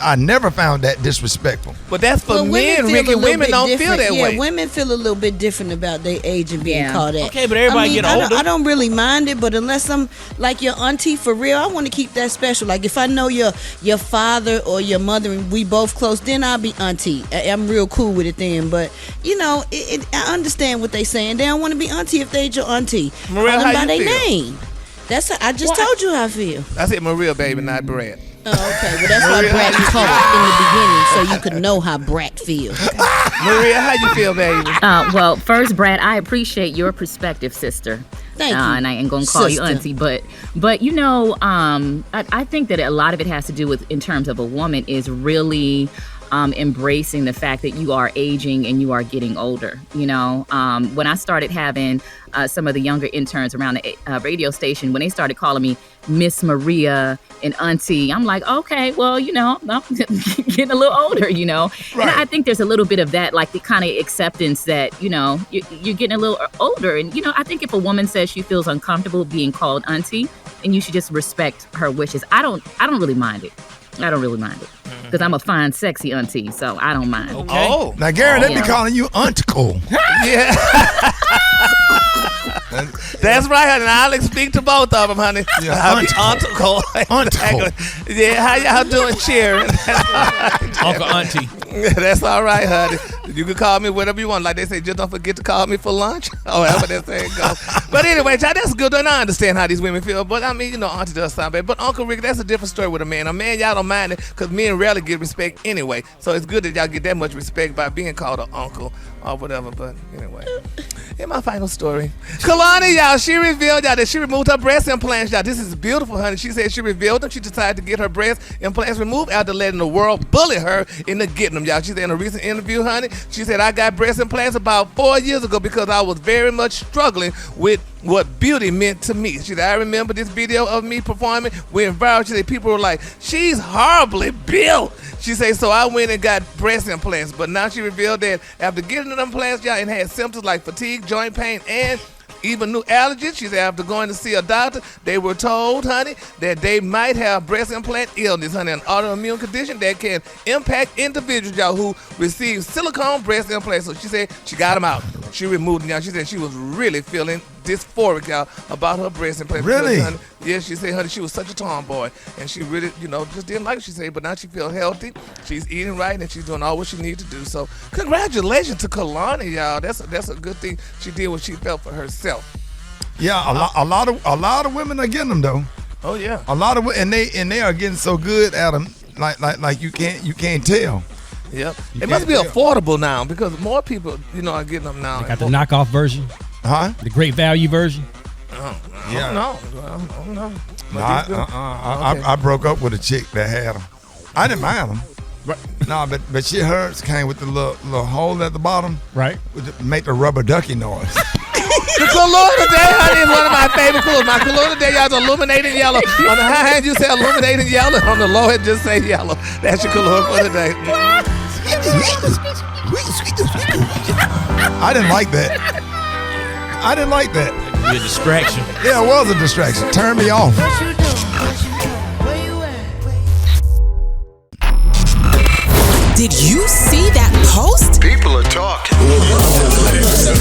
I never found that disrespectful. But that's for men, Rickey. Women don't feel that way. Yeah, women feel a little bit different about their age and being called that. Okay, but everybody get older. I don't really mind it, but unless I'm like your auntie for real, I want to keep that special. Like if I know your father or your mother and we both close, then I'll be auntie. I'm real cool with it then. But I understand what they saying. They don't want to be auntie if they your auntie. Maria, Call them how by you their feel? name. I just told you how I feel. I said Maria, baby, not Brad. Oh, okay. Well, that's why Brat called in the beginning, so you could know how Brat feels. Maria, how you feel, baby? Well, first, Brad, I appreciate your perspective, sister. Thank you. And I ain't gonna call you auntie, but I think that a lot of it has to do with, in terms of a woman, is really embracing the fact that you are aging and you are getting older. You know, when I started having some of the younger interns around the radio station, when they started calling me Miss Maria and Auntie, I'm like, okay, well, you know, I'm getting a little older, you know. Right. And I think there's a little bit of that, like the kind of acceptance that, you know, you're getting a little older. And, you know, I think if a woman says she feels uncomfortable being called Auntie, and you should just respect her wishes. I don't really mind it. I don't really mind it. Because I'm a fine, sexy auntie, so I don't mind. Okay. Oh. Now, Gary, they be calling you uncle. Yeah. That's right, honey. I'll speak to both of them, honey. Yeah, I'll be uncle. Exactly. Yeah, how y'all doing, cheering? Uncle Auntie. That's all right, honey. You can call me whatever you want. Like they say, just don't forget to call me for lunch. Oh, however that saying goes. But anyway, child, that's good. And I understand how these women feel. But I mean, you know, auntie does sound bad. But Uncle Rick, that's a different story with a man. A man, y'all don't mind it because men rarely get respect anyway. So it's good that y'all get that much respect by being called an uncle or whatever. But anyway, in my final story, Kalani, y'all, she revealed, y'all, that she removed her breast implants, y'all. This is beautiful, honey. She said she revealed them. She decided to get her breast implants removed after letting the world bully her into getting them, y'all. She said in a recent interview, honey, she said, I got breast implants about 4 years ago because I was very much struggling with what beauty meant to me. She said, I remember this video of me performing went viral. She said, people were like, she's horribly built. She said, so I went and got breast implants. But now she revealed that after getting the implants, y'all, it had symptoms like fatigue, joint pain, and even new allergies. She said after going to see a doctor, they were told, honey, that they might have breast implant illness, honey, an autoimmune condition that can impact individuals, y'all, who receive silicone breast implants. So she said she got them out. She removed them, y'all. She said she was really feeling dysphoric, y'all, about her breast implants. Really? Honey, yeah, she said, honey, she was such a tomboy, and she really, you know, just didn't like it, she said, but now she feels healthy. She's eating right, and she's doing all what she needs to do. So congratulations to Kalani, y'all. That's a good thing. She did what she felt for herself. Yeah, a lot of women are getting them though. Oh yeah, a lot of and they are getting so good at them, like you can't tell. Yep, it must be affordable now because more people, you know, are getting them now. They got the knockoff version, huh? The great value version. I don't know. I broke up with a chick that had them. I didn't mind them. Right. No, but hers came with the little hole at the bottom. Right. Make the rubber ducky noise. The color today, honey, is one of my favorite colors. My color today, y'all, is illuminating yellow. On the high hand, you say illuminating yellow. On the low hand, just say yellow. That's your color for today. I didn't like that. Be a distraction. Yeah, it was a distraction. Turn me off. Did you see that post? People are talking.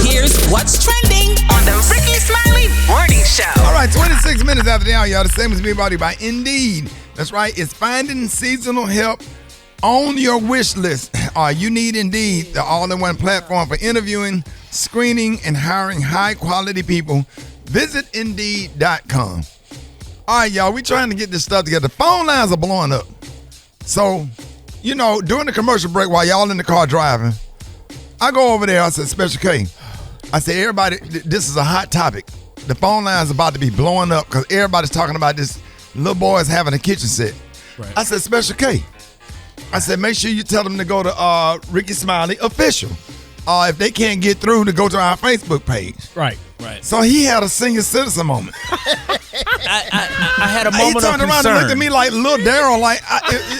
Here's what's trending on the Rickey Smiley Morning Show. All right, 26 minutes after the hour, y'all. The same as me, brought to you by Indeed. That's right. It's finding seasonal help on your wish list. You need Indeed, the all-in-one platform for interviewing, screening, and hiring high-quality people. Visit Indeed.com. All right, y'all. We trying to get this stuff together. The phone lines are blowing up. So, you know, during the commercial break while y'all in the car driving, I go over there. I said, Special K. I said, everybody, this is a hot topic. The phone line's about to be blowing up because everybody's talking about this little boy's having a kitchen set. Right. I said, Special K. I said, make sure you tell them to go to Rickey Smiley Official. If they can't get through, to go to our Facebook page. Right. So he had a senior citizen moment. I had a moment of concern. He turned around and looked at me like Lil Daryl. Like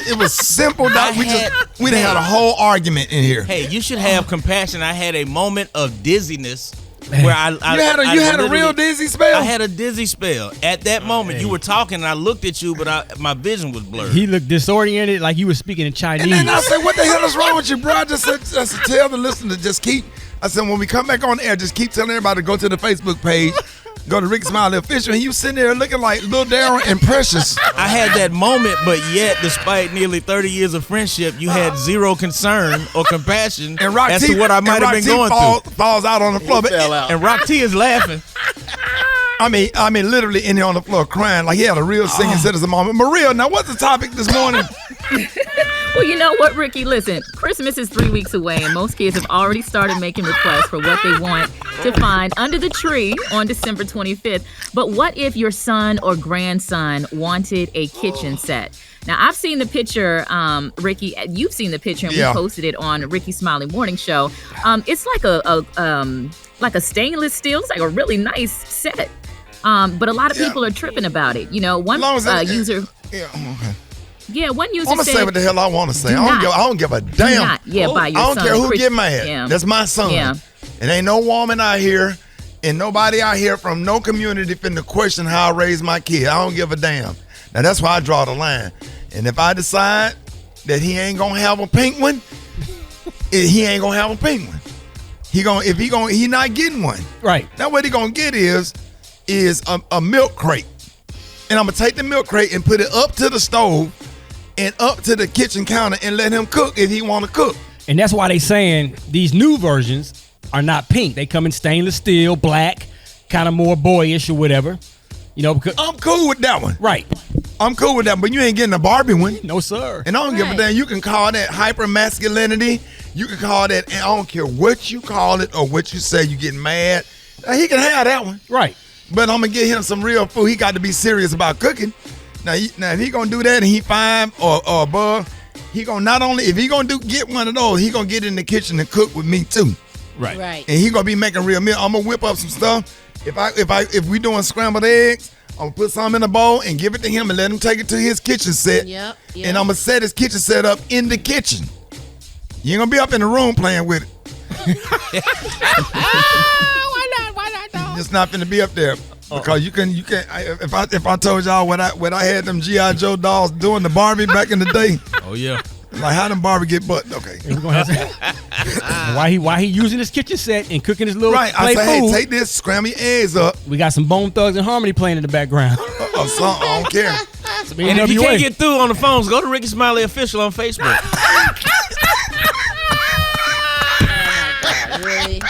it was simple. We done had a whole argument in here. Hey, you should have compassion. I had a moment of dizziness. Where you had a real dizzy spell? I had a dizzy spell. At that moment, you were talking, and I looked at you, but my vision was blurred. He looked disoriented, like you were speaking in Chinese. And then I said, what the hell is wrong with you, bro? I just said, tell the listener to just keep. I said, when we come back on the air, just keep telling everybody to go to the Facebook page, go to Rickey Smiley Official, and you sitting there looking like Lil Daryl and Precious. I had that moment, but yet, despite nearly 30 years of friendship, you had zero concern or compassion as to what I might have been going through. Falls out on the floor. And Rock T is laughing. I mean, literally in there on the floor crying like he had a real singing citizen moment. Maria, now what's the topic this morning? Well, you know what, Ricky? Listen, Christmas is 3 weeks away, and most kids have already started making requests for what they want to find under the tree on December 25th. But what if your son or grandson wanted a kitchen set? Now, I've seen the picture, Ricky. You've seen the picture, and we posted it on Rickey Smiley Morning Show. It's like a stainless steel. It's like a really nice set. But a lot of people are tripping about it. You know, one user. Yeah, one user I'm gonna say what the hell I want to say. I don't give a damn. Buy your I don't son care who Chris- get mad. Yeah. That's my son. Yeah. And ain't no woman out here and nobody out here from no community finna question how I raise my kid. I don't give a damn. Now that's why I draw the line. And if I decide that he ain't gonna have a pink one, he ain't gonna have a pink one. He not getting one. Right. Now what he gonna get is a milk crate. And I'm gonna take the milk crate and put it up to the stove and up to the kitchen counter and let him cook if he want to cook. And that's why they saying these new versions are not pink. They come in stainless steel, black, kind of more boyish or whatever. You know, because I'm cool with that one. Right. I'm cool with that, but you ain't getting a Barbie one. No, sir. And I don't give a damn. You can call that hyper masculinity. You can call that, and I don't care what you call it or what you say, you getting mad. He can have that one. Right. But I'm going to get him some real food. He got to be serious about cooking. Now if he going to do that and he 5 or above, he going to not only, if he going to get one of those, he going to get in the kitchen and cook with me too. Right. And he going to be making real meal. I'm going to whip up some stuff. If we doing scrambled eggs, I'm going to put some in a bowl and give it to him and let him take it to his kitchen set. Yep. And I'm going to set his kitchen set up in the kitchen. You ain't going to be up in the room playing with it. Why not? It's not finna be up there because you can. If I told y'all what I had them G.I. Joe dolls doing the Barbie back in the day. Oh yeah. Like how them Barbie get butt? Okay. Why he using his kitchen set and cooking his little right? I say, hey, take this, scramble your eggs up. We got some Bone Thugs and Harmony playing in the background. I don't care. And if you can't get through on the phones, go to Rickey Smiley Official on Facebook. Really?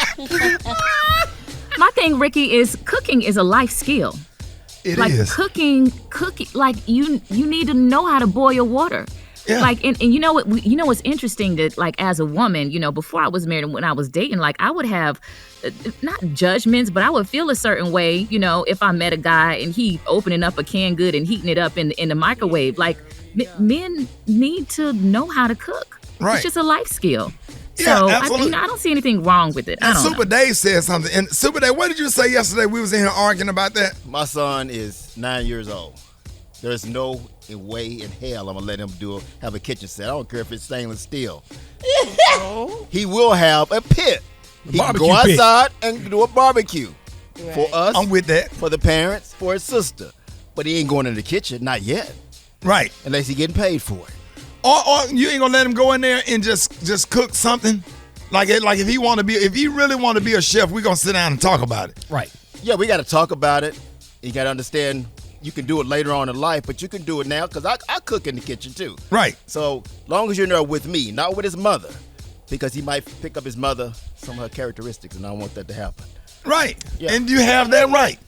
My thing, Ricky, is cooking is a life skill. It like is. Cooking, like you need to know how to boil water. Yeah. Like, and you know what? You know what's interesting that, like, as a woman, you know, before I was married and when I was dating, like, I would have not judgments, but I would feel a certain way, you know, if I met a guy and he opening up a canned good and heating it up in the microwave. Like, men need to know how to cook. Right. It's just a life skill. Yeah, so absolutely. I don't see anything wrong with it. And Super Dave said something. And Super Dave, what did you say yesterday? We was in here arguing about that. My son is 9 years old. There's no way in hell I'm gonna let him have a kitchen set. I don't care if it's stainless steel. He will have a pit. He can go outside and do a barbecue for us. I'm with that. For the parents, for his sister. But he ain't going in the kitchen, not yet. Right. Unless he's getting paid for it. Or you ain't gonna let him go in there and just cook something. Like if he really want to be a chef, we gonna sit down and talk about it. Right. Yeah, we got to talk about it. You got to understand. You can do it later on in life, but you can do it now because I cook in the kitchen too. Right. So long as you're there with me, not with his mother, because he might pick up his mother, some of her characteristics, and I don't want that to happen. Right. Yeah. And you have that right.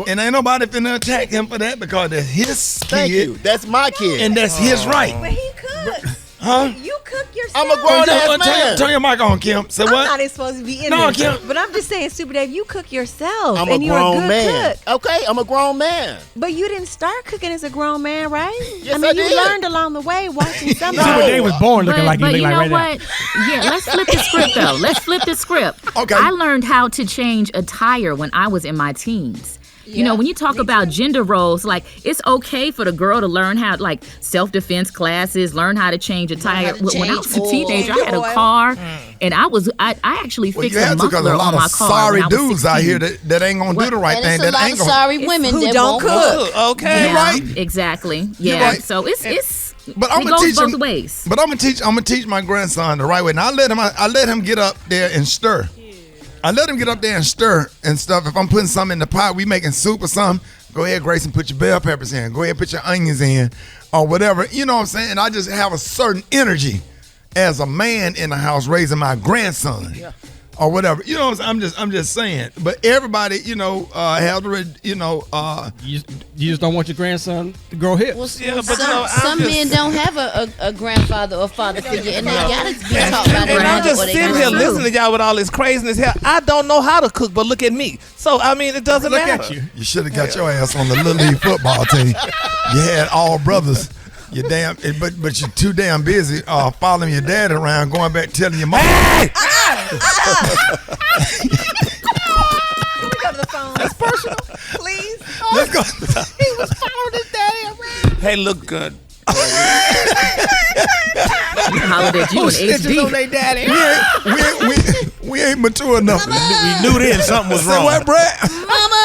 And ain't nobody finna attack him for that because that's his kid. Thank you. That's my kid. And that's his right. But he cooks. Huh? You cook yourself. I'm a grown-ass man. Turn your mic on, Kim. Say what? I'm not even supposed to be in No, there. Kim. But I'm just saying, Super Dave, you cook yourself. I'm and a you're grown a good man. cook. Okay, I'm a grown man. But you didn't start cooking as a grown man, right? Yes, I mean, I you did. learned along the way watching somebody. Super Dave was born looking like he But look you like know right what? now. Yeah, let's flip the script though. Let's flip the script. Okay. I learned how to change a tire when I was in my teens. You know, when you talk about gender roles, like it's okay for the girl to learn how, like self-defense classes, learn how to change a tire. When I was a teenager, I had a car, and I actually fixed you a have to because muffler a lot on my of car. sorry when I was dudes out 16. here that ain't gonna do the right thing. And That ain't it's a lot gonna. of sorry women who that don't won't cook. Okay. You're right. Exactly. You're Yeah. right. So it's But I'm it gonna goes teach both him. ways. But I'm gonna teach my grandson the right way. Now I let him get up there and stir. I let him get up there and stir and stuff. If I'm putting something in the pot, we making soup or something. Go ahead, Grayson, put your bell peppers in. Go ahead, put your onions in, or whatever. You know what I'm saying? And I just have a certain energy as a man in the house raising my grandson. Yeah. or whatever. You know, I'm just saying. But everybody, has already, You just don't want your grandson to grow hips. Well, some men don't have a grandfather or father figure, and they gotta be taught by their And I'm mother just or their sitting here grandmother. listening to y'all with all this craziness here. I don't know how to cook, but look at me. So I mean, it doesn't Look matter. at you. You should have got your ass on the Little League football team. You had all brothers. You but you're too damn busy following your dad around, going back telling your mom. Hey! Can we go to the phone? That's personal, please. Let's go. He was following his daddy around. Hey, look good. Hollered at you and Snitches on they daddy. We ain't mature enough. We knew then something was wrong. What, Brett? Mama!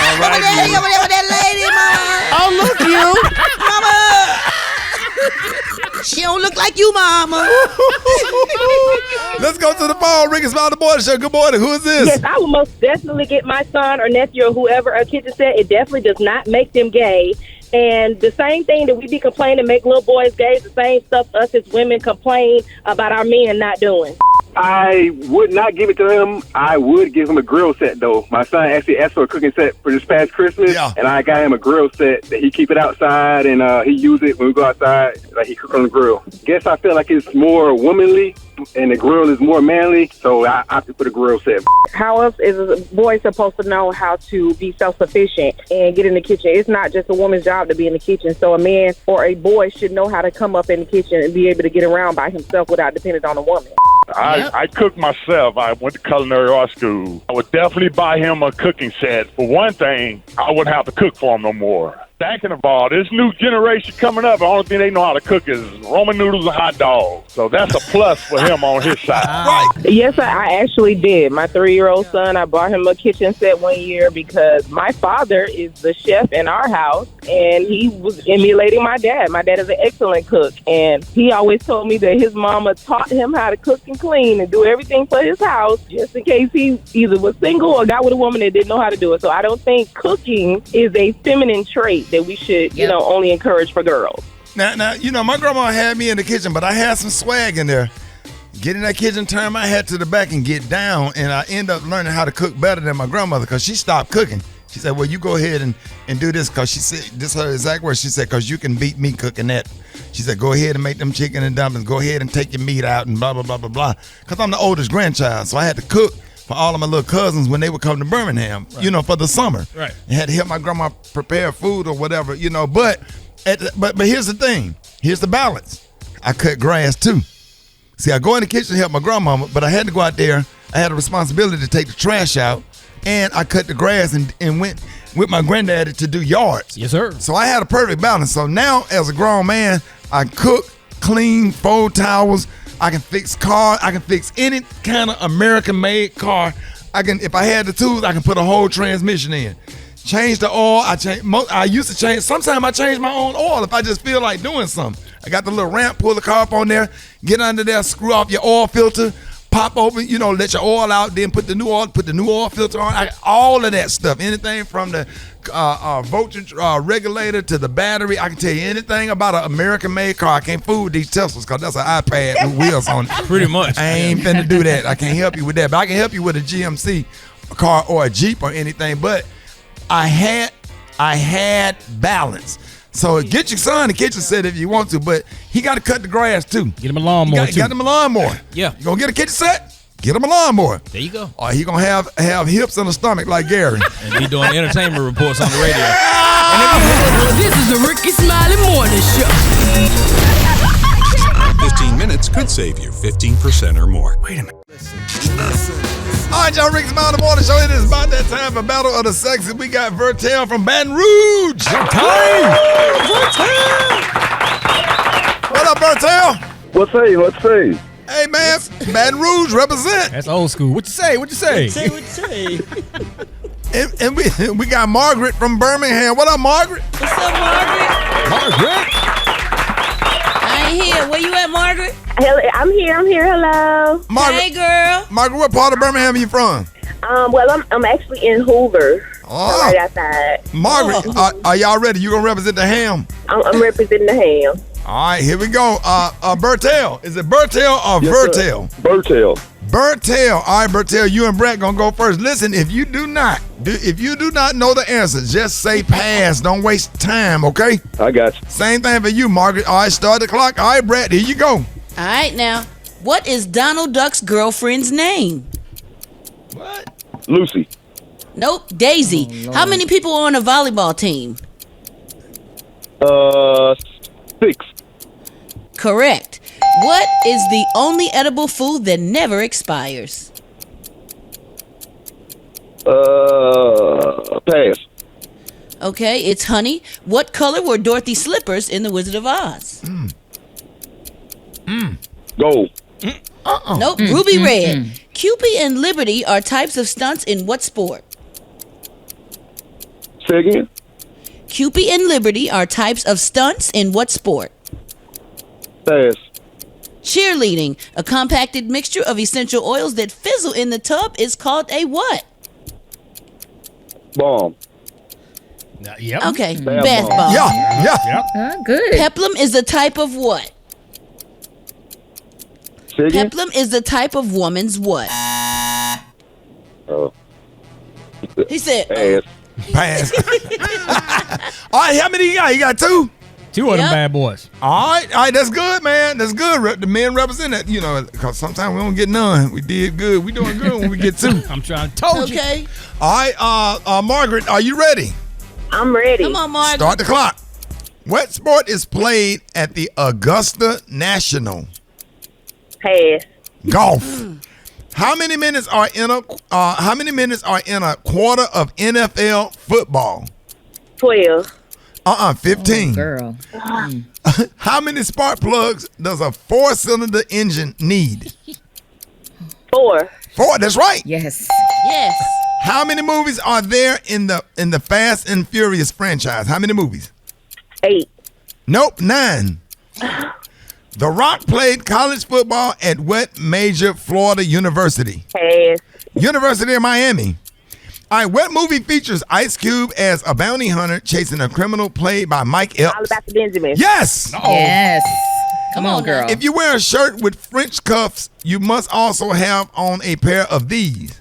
All right, you. Over there with that lady, mama. Oh, look you. Mama! She don't look like you, mama. Let's go to the phone. Rickey Smiley, the morning show. Good morning. Who is this? Yes, I will most definitely get my son or nephew or whoever a kitchen set. It definitely does not make them gay. And the same thing that we be complaining make little boys gay is the same stuff us as women complain about our men not doing. I would not give it to him. I would give him a grill set, though. My son actually asked for a cooking set for this past Christmas, and I got him a grill set that he keep it outside, and he use it when we go outside, like he cook on the grill. Guess I feel like it's more womanly, and the grill is more manly, so I opted for the grill set. How else is a boy supposed to know how to be self-sufficient and get in the kitchen? It's not just a woman's job to be in the kitchen, so a man or a boy should know how to come up in the kitchen and be able to get around by himself without depending on a woman. I cook myself. I went to culinary art school. I would definitely buy him a cooking set. For one thing, I wouldn't have to cook for him no more. Second of all, this new generation coming up, the only thing they know how to cook is Roman noodles and hot dogs. So that's a plus for him on his side. Right. Yes, I actually did. My 3-year-old son, I bought him a kitchen set one year because my father is the chef in our house, and he was emulating my dad. My dad is an excellent cook, and he always told me that his mama taught him how to cook and clean and do everything for his house just in case he either was single or got with a woman that didn't know how to do it. So I don't think cooking is a feminine trait that we should, only encourage for girls. Now, my grandma had me in the kitchen, but I had some swag in there. Get in that kitchen, turn my head to the back, and get down, and I end up learning how to cook better than my grandmother because she stopped cooking. She said, well, you go ahead and do this because she said, this is her exact words. She said, because you can beat me cooking that. She said, go ahead and make them chicken and dumplings. Go ahead and take your meat out and blah, blah, blah, blah, blah. Because I'm the oldest grandchild, so I had to cook for all of my little cousins when they would come to Birmingham, for the summer. Right. And had to help my grandma prepare food or whatever, But here's the thing. Here's the balance. I cut grass too. See, I go in the kitchen to help my grandmama, but I had to go out there. I had a responsibility to take the trash out, and I cut the grass and went with my granddaddy to do yards. Yes, sir. So I had a perfect balance. So now, as a grown man, I cook, clean, fold towels. I can fix cars. I can fix any kind of American-made car. If I had the tools, I can put a whole transmission in. Change the oil. I used to change. Sometimes I change my own oil if I just feel like doing something. I got the little ramp, pull the car up on there, get under there, screw off your oil filter, pop open, let your oil out, then put the new oil filter on. All of that stuff. Anything from the voltage regulator to the battery. I can tell you anything about an American-made car. I can't fool with these Teslas because that's an iPad with wheels on it. Pretty much. I ain't finna do that. I can't help you with that. But I can help you with a GMC car or a Jeep or anything. But I had balance. So get your son a kitchen set if you want to, but he got to cut the grass too. Get him a lawnmower too. Got him a lawnmower. Yeah. You gonna get a kitchen set? Get him a lawnmower. There you go. Or he gonna have hips and a stomach like Gary. And he doing entertainment reports on the radio. This is the Rickey Smiley Morning Show. 15 minutes could save you 15% or more. Wait a minute. Listen. All right, y'all, Rickey Smiley Morning Show. It is about that time for Battle of the Sexes. We got Vertel from Baton Rouge. Vertel! What up, Vertel? What's say? Hey, man, Baton Rouge represent. That's old school. What you say? What you say? And we got Margaret from Birmingham. What up, Margaret? What's up, Margaret? Margaret? I ain't here. Where you at, Margaret? I'm here. Hello. Margaret, hey, girl. Margaret, what part of Birmingham are you from? Well, I'm actually in Hoover. Oh. Right outside. Margaret, are y'all ready? You gonna represent the ham? I'm representing the ham. All right, here we go. Bertel. Is it Bertel or Vertel? Bertel. Bertel. All right, Bertel, you and Brett gonna go first. Listen, if you do not know the answer, just say pass. Don't waste time, okay? I got you. Same thing for you, Margaret. All right, start the clock. All right, Brett, here you go. All right, now, what is Donald Duck's girlfriend's name? What? Lucy. Nope, Daisy. How many people are on a volleyball team? 6. Correct. What is the only edible food that never expires? Pass. Okay, it's honey. What color were Dorothy's slippers in The Wizard of Oz? Gold. Nope, ruby red. Cupid and Liberty are types of stunts in what sport? Say again? Cupid and Liberty are types of stunts in what sport? Pass. Cheerleading, a compacted mixture of essential oils that fizzle in the tub, is called a what? Bomb. Yep. Okay, Bath bath bomb. bomb. Yeah. Good. Peplum is a type of what? Say again? Peplum is the type of woman's what? He said, Pass. Pass. All right, how many you got? You got 2? 2 of them bad boys. All right, that's good, man. That's good. The men represent that, because sometimes we don't get none. We did good. We doing good when we get 2. I'm trying to told you. Okay. All right, Margaret, are you ready? I'm ready. Come on, Margaret. Start the clock. What sport is played at the Augusta National? Pass. Golf. How many minutes are in a quarter of NFL football? 12. 15. Girl. How many spark plugs does a 4-cylinder engine need? 4. 4, that's right. Yes. Yes. How many movies are there in the Fast and Furious franchise? How many movies? 8. Nope, 9. The Rock played college football at what major Florida university? Pass. University of Miami. All right, what movie features Ice Cube as a bounty hunter chasing a criminal played by Mike Epps? All about the Benjamin. Yes. Yes. Come on, girl. If you wear a shirt with French cuffs, you must also have on a pair of these.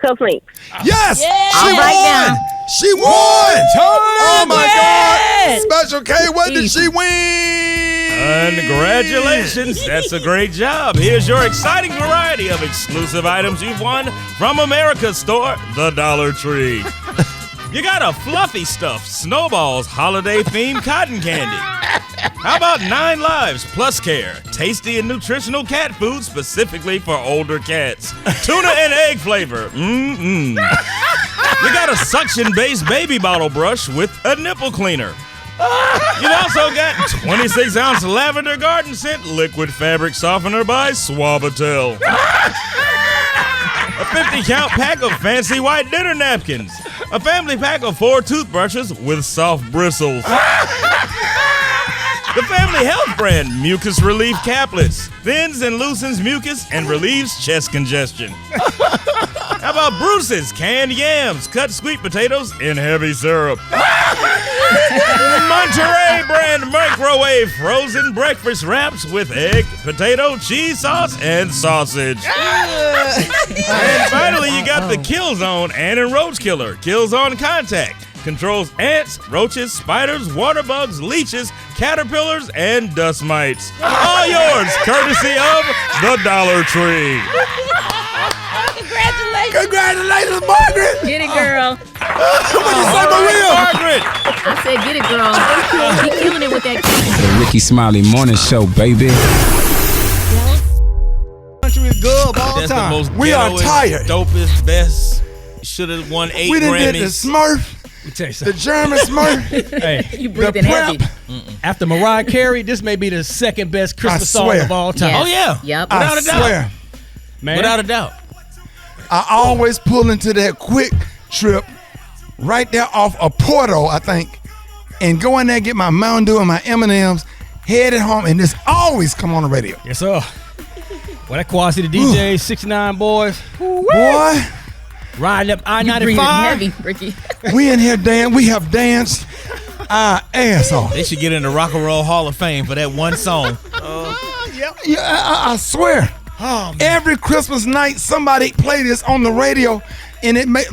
Cufflinks. Yes. All She right won. now. She won. Oh my God. Special K, what did she win? Congratulations. That's a great job. Here's your exciting variety of exclusive items you've won from America's store, the Dollar Tree. You got a fluffy stuffed Snowballs holiday-themed cotton candy. How about 9 Lives Plus Care, tasty and nutritional cat food specifically for older cats. Tuna and egg flavor. You got a suction-based baby bottle brush with a nipple cleaner. You've also got 26-ounce lavender garden scent liquid fabric softener by Suavitel. A 50-count pack of fancy white dinner napkins. A family pack of 4 toothbrushes with soft bristles. The family health brand Mucus Relief Caplets. Thins and loosens mucus and relieves chest congestion. How about Bruce's canned yams, cut sweet potatoes in heavy syrup. Monterey brand microwave frozen breakfast wraps with egg, potato, cheese sauce, and sausage. And finally, you got the Kill Zone Ant and Roach Killer. Kills on contact. Controls ants, roaches, spiders, water bugs, leeches, caterpillars, and dust mites. All yours, courtesy of the Dollar Tree. Congratulations, Margaret. Get it, girl. What you say, Maria? Margaret. I said, get it, girl. He killing it with that. The Rickey Smiley Morning Show, baby. Country is good of all That's time. the most We are ghettoest, tired. Dopest, best. Should have won 8 We done Grammys. did the Smurf, Let me tell you the something. German Smurf, Hey, You breathing heavy. after Mariah Carey, this may be the second best Christmas song swear. of all time. Yes. Oh, yeah. Yep. I Without a doubt. swear. Man. Without a doubt. I always pull into that quick trip right there off of Porto, I think, and go in there, get my Mountain Dew and my M&Ms, headed home, and this always come on the radio. Yes, sir. Well, that Quad City DJ, 69 boys. Boy, Riding up You breathing I-95. heavy, Ricky. we in here, we have danced ass off. They should get in the Rock and Roll Hall of Fame for that one song. Yeah, I swear. Every Christmas night, somebody play this on the radio, and it make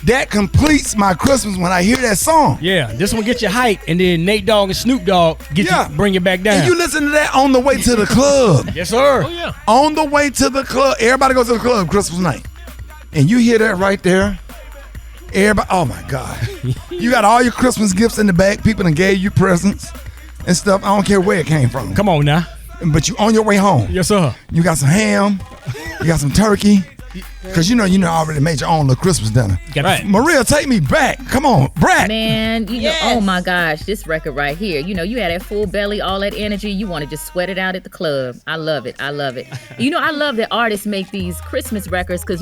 that completes my Christmas when I hear that song. Yeah, this one get you hype, and then Nate Dogg and Snoop Dogg bring you back down. And you listen to that on the way to the club. Yes, sir. Oh yeah. On the way to the club, everybody goes to the club Christmas night, and you hear that right there. Everybody, oh my God, you got all your Christmas gifts in the back. People done gave you presents and stuff. I don't care where it came from. Come on now. But you on your way home. Yes, sir. You got some ham. You got some turkey. Because you know already made your own little Christmas dinner. Right. Maria, take me back. Come on, Brad. Man, know, oh my gosh, this record right here. You had that full belly, all that energy. You want to just sweat it out at the club. I love it. I love it. I love that artists make these Christmas records because,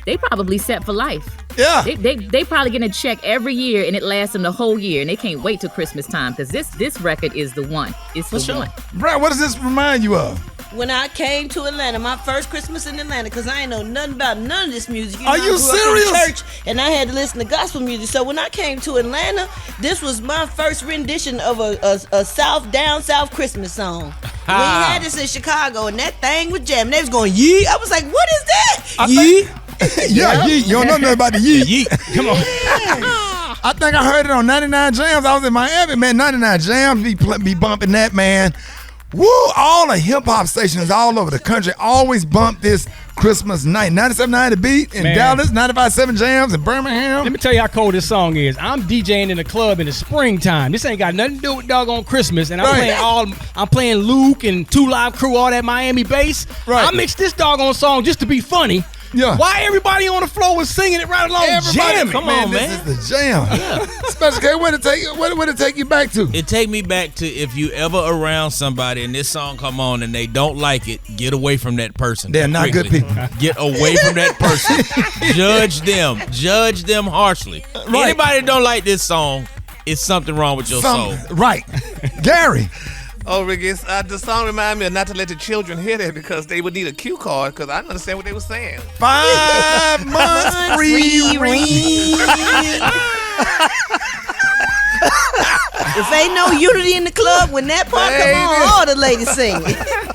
they probably set for life. Yeah. They probably getting a check every year and it lasts them the whole year and they can't wait till Christmas time because this record is the one. It's the one. Brad, what does this remind you of? When I came to Atlanta, my first Christmas in Atlanta, because I ain't know nothing about none of this music. Are you serious? I grew up in church, and I had to listen to gospel music. So when I came to Atlanta, this was my first rendition of a down south Christmas song. We had this in Chicago, and that thing was jamming. They was going, yee. I was like, what is that? Yee? Yeah, yee. You don't know nothing about the yee. Yee. Come on. I think I heard it on 99 Jams. I was in Miami, man. 99 Jams be bumping that, man. Woo! All the hip hop stations all over the country always bump this Christmas night. 97.9 The Beat in Dallas, 95.7 Jams in Birmingham. Let me tell you how cold this song is. I'm DJing in the club in the springtime. This ain't got nothing to do with doggone Christmas, and I'm playing Luke and 2 Live Crew, all that Miami bass. Right. I mixed this doggone song just to be funny. Yeah. Why everybody on the floor was singing it right along? Jamming. Come on, man. This is the jam. Yeah. Special K, where it take you back to? It take me back to if you ever around somebody and this song come on and they don't like it, get away from that person. They're not good people. Get away from that person. Judge them harshly. Right. Anybody that don't like this song, it's something wrong with your soul. Right. Gary. Oh, Ricky, the song reminded me of not to let the children hear that because they would need a cue card because I didn't understand what they were saying. 5 months free rent. If ain't no unity in the club when that part come on, all the ladies sing.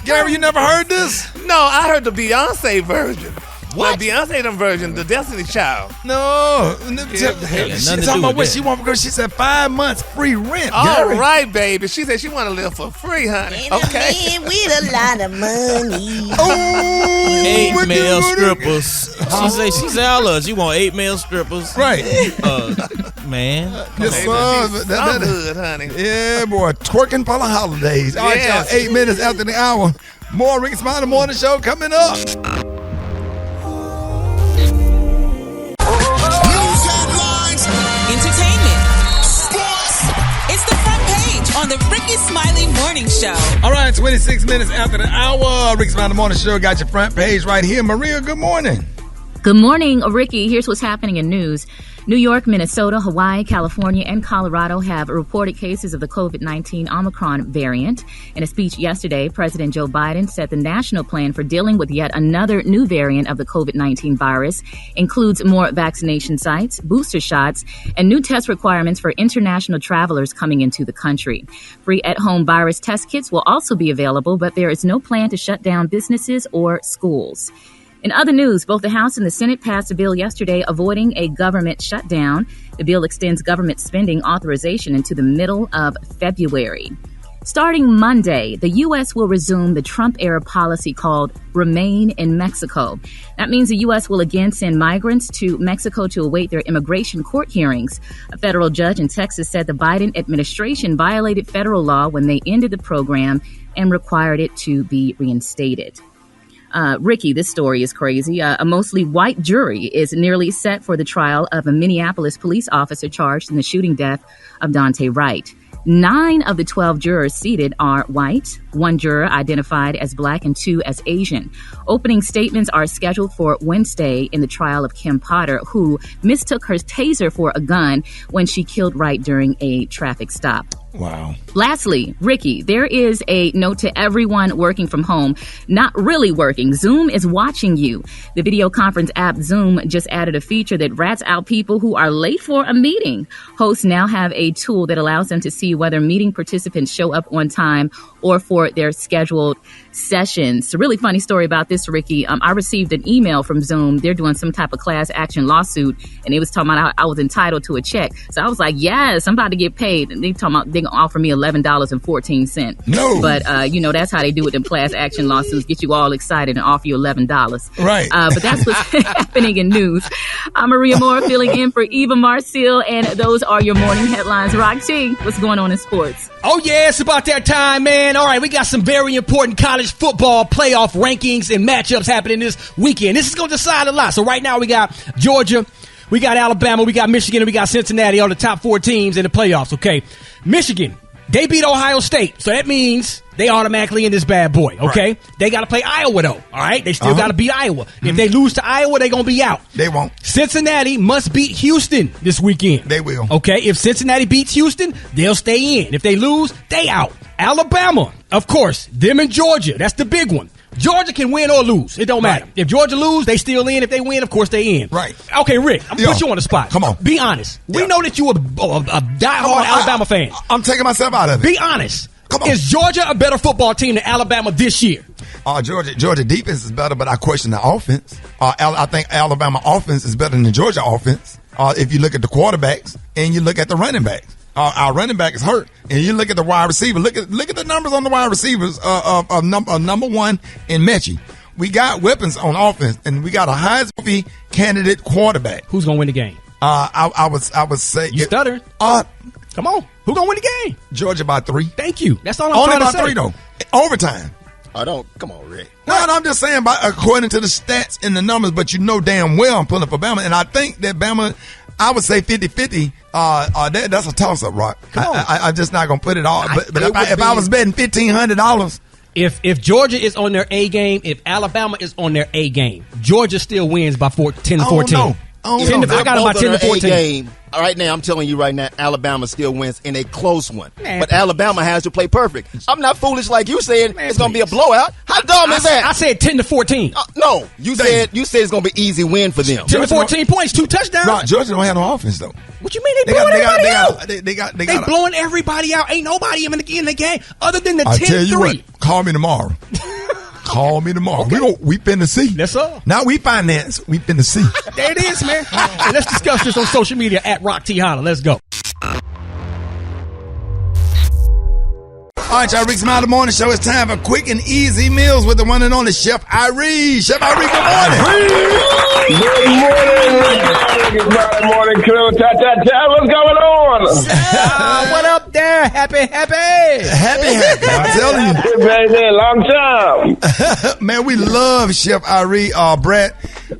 Gary, you never heard this? No, I heard the Beyonce version. What? The Beyonce version, the Destiny Child. No. She's talking about what she want because she said 5 months free rent. All right, baby. She said she want to live for free, honey. Okay. Man with a lot of money. 8 male strippers. She said all of us. You want 8 male strippers. Right. Man. Yes, That's good, honey. Yeah, boy. Twerking for the holidays. All right, y'all. 8 minutes after the hour. More Rickey Smiley Morning Show coming up. Entertainment. Sports. It's the front page on the Rickey Smiley Morning Show. All right, 26 minutes after the hour. Rickey Smiley Morning Show got your front page right here. Maria, good morning. Good morning, Ricky. Here's what's happening in news. New York, Minnesota, Hawaii, California, and Colorado have reported cases of the COVID-19 Omicron variant. In a speech yesterday, President Joe Biden said the national plan for dealing with yet another new variant of the COVID-19 virus includes more vaccination sites, booster shots, and new test requirements for international travelers coming into the country. Free at-home virus test kits will also be available, but there is no plan to shut down businesses or schools. In other news, both the House and the Senate passed a bill yesterday avoiding a government shutdown. The bill extends government spending authorization into the middle of February. Starting Monday, the U.S. will resume the Trump-era policy called Remain in Mexico. That means the U.S. will again send migrants to Mexico to await their immigration court hearings. A federal judge in Texas said the Biden administration violated federal law when they ended the program and required it to be reinstated. Ricky, this story is crazy. A mostly white jury is nearly set for the trial of a Minneapolis police officer charged in the shooting death of Daunte Wright. 9 of the 12 jurors seated are white, 1 juror identified as black, and 2 as Asian. Opening statements are scheduled for Wednesday in the trial of Kim Potter, who mistook her taser for a gun when she killed Wright during a traffic stop. Wow. Lastly, Ricky, there is a note to everyone working from home, not really working. Zoom is watching you. The video conference app Zoom just added a feature that rats out people who are late for a meeting. Hosts now have a tool that allows them to see whether meeting participants show up on time or for their scheduled sessions. A really funny story about this, Ricky. I received an email from Zoom. They're doing some type of class action lawsuit, and it was talking about I was entitled to a check. So I was like, yes, I'm about to get paid. And they talking about they're going to offer me $11.14. No. But, that's how they do it in class action lawsuits. Get you all excited and offer you $11. Right. But that's what's happening in news. I'm Maria Moore filling in for Eva Marcille, and those are your morning headlines. Rock T, what's going on in sports? Oh, yeah, it's about that time, man. All right, we got some very important college football playoff rankings and matchups happening this weekend. This is going to decide a lot. So right now we got Georgia, we got Alabama, we got Michigan, and we got Cincinnati on the top 4 teams in the playoffs, okay? Michigan, they beat Ohio State, so that means they automatically in this bad boy, okay? Right. They got to play Iowa, though, all right? They still got to beat Iowa. Mm-hmm. If they lose to Iowa, they're going to be out. They won't. Cincinnati must beat Houston this weekend. They will. Okay, if Cincinnati beats Houston, they'll stay in. If they lose, they out. Alabama, of course, them and Georgia, that's the big one. Georgia can win or lose. It don't matter. If Georgia lose, they still in. If they win, of course, they in. Right. Okay, Rick, I'm going to put you on the spot. Come on. Be honest. We know that you a diehard Alabama fan. I'm taking myself out of it. Be honest. Come on. Is Georgia a better football team than Alabama this year? Georgia defense is better, but I question the offense. I think Alabama offense is better than the Georgia offense. If you look at the quarterbacks and you look at the running backs. Our running back is hurt, and you look at the wide receiver. Look at the numbers on the wide receivers. Number one in Mechie. We got weapons on offense, and we got a Heisman candidate quarterback. Who's gonna win the game? I would say you stutter. Come on, who gonna win the game? Georgia by 3. Thank you. That's all I'm only trying by to say. 3 though. Overtime. Come on, Rick. No, I'm just saying, according to the stats and the numbers, but you know damn well I'm pulling for Bama, and I think that Bama. I would say 50-50. That's a toss-up, Rock. I'm just not going to put it all. But if I was betting $1,500. If Georgia is on their A game, if Alabama is on their A game, Georgia still wins by 10 to 14. I got them by 10 to 14. Right now, I'm telling you right now, Alabama still wins in a close one. But Alabama has to play perfect. I'm not foolish like you saying it's going to be a blowout. How dumb is that? I said 10 to 14. No, you said it's going to be easy win for them. 10 to 14 points, 2 touchdowns. Right, Georgia don't have no offense though. What you mean they blowing everybody out? They blowing everybody out. Ain't nobody in the game other than the 10-3. I tell you what, call me tomorrow. Call me tomorrow. Okay. We finna see. That's all. Now we finance. We finna see. There it is, man. Hey, let's discuss this on social media at Rock T Holla. Let's go. All right, y'all. Rickey Smiley Morning Show. It's time for quick and easy meals with the one and only Chef Irie. Chef Irie, good morning. Good morning. Good morning, crew. What's going on? What up there? Happy. I'm telling you. Baby, long time. Man, we love Chef Irie. Brett,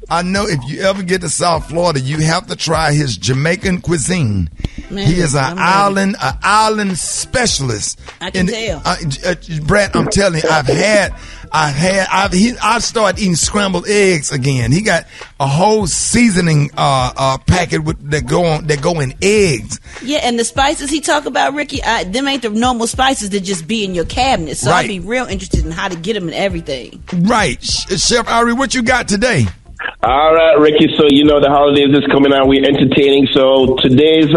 I know if you ever get to South Florida, you have to try his Jamaican cuisine. Man, he is an island specialist. I can tell. Brett, I'm telling you, I've started eating scrambled eggs again. He got a whole seasoning packet that go in eggs. Yeah, and the spices he talk about, Ricky, them ain't the normal spices that just be in your cabinet. So I'd be real interested in how to get them and everything. Right, Chef Ari, what you got today? All right, Ricky. So, the holidays is coming out. We're entertaining. So today's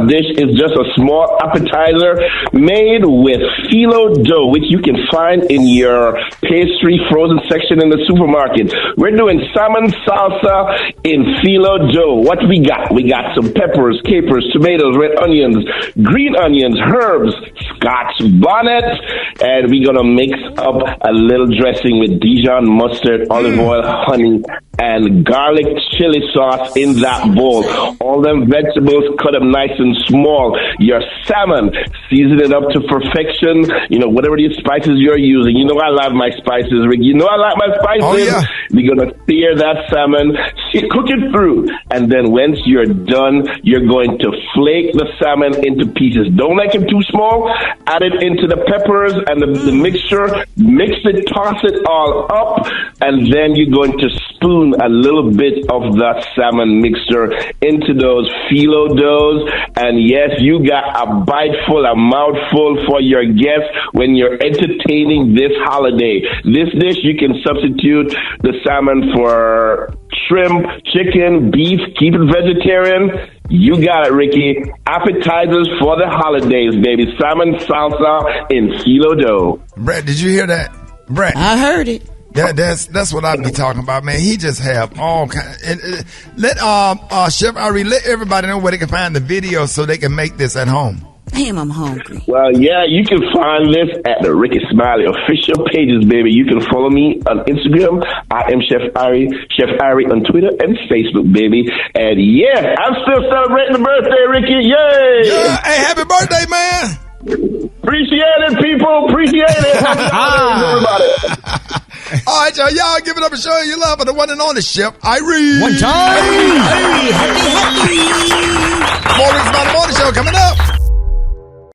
dish is just a small appetizer made with Filo dough, which you can find in your pastry frozen section in the supermarket. We're doing salmon salsa in Filo dough. What we got? We got some peppers, capers, tomatoes, red onions, green onions, herbs, Scotch bonnet, and we're going to mix up a little dressing with Dijon mustard, olive oil, honey, and garlic chili sauce in that bowl. All them vegetables cut up nice and small. Your salmon, season it up to perfection. Whatever these spices you're using. I like my spices, Rick. I like my spices. Oh, yeah. We're going to sear that salmon, cook it through. And then once you're done, you're going to flake the salmon into pieces. Don't make it too small. Add it into the peppers and the mixture. Mix it, toss it all up. And then you're going to spoon spoon, a little bit of that salmon mixture into those Filo doughs. And yes, you got a biteful, a mouthful for your guests when you're entertaining this holiday. This dish, you can substitute the salmon for shrimp, chicken, beef, keep it vegetarian. You got it, Ricky. Appetizers for the holidays, baby. Salmon salsa in Filo dough. Brett, did you hear that? Brett, I heard it. That's what I be talking about, man. He just have all kind. Let Chef Ari let everybody know where they can find the video so they can make this at home. Damn, I'm hungry. Well, yeah, you can find this at the Rickey Smiley official pages, baby. You can follow me on Instagram. I am Chef Ari on Twitter and Facebook, baby. And yeah, I'm still celebrating the birthday, Ricky. Yay! Yeah, hey, happy birthday, man! Appreciate it, people. Appreciate it. Happy holidays, everybody. All right, y'all give it up and show your love for the one and only Chef Irene. One time. Hey, happy. More Rickey Smiley Morning Show coming up.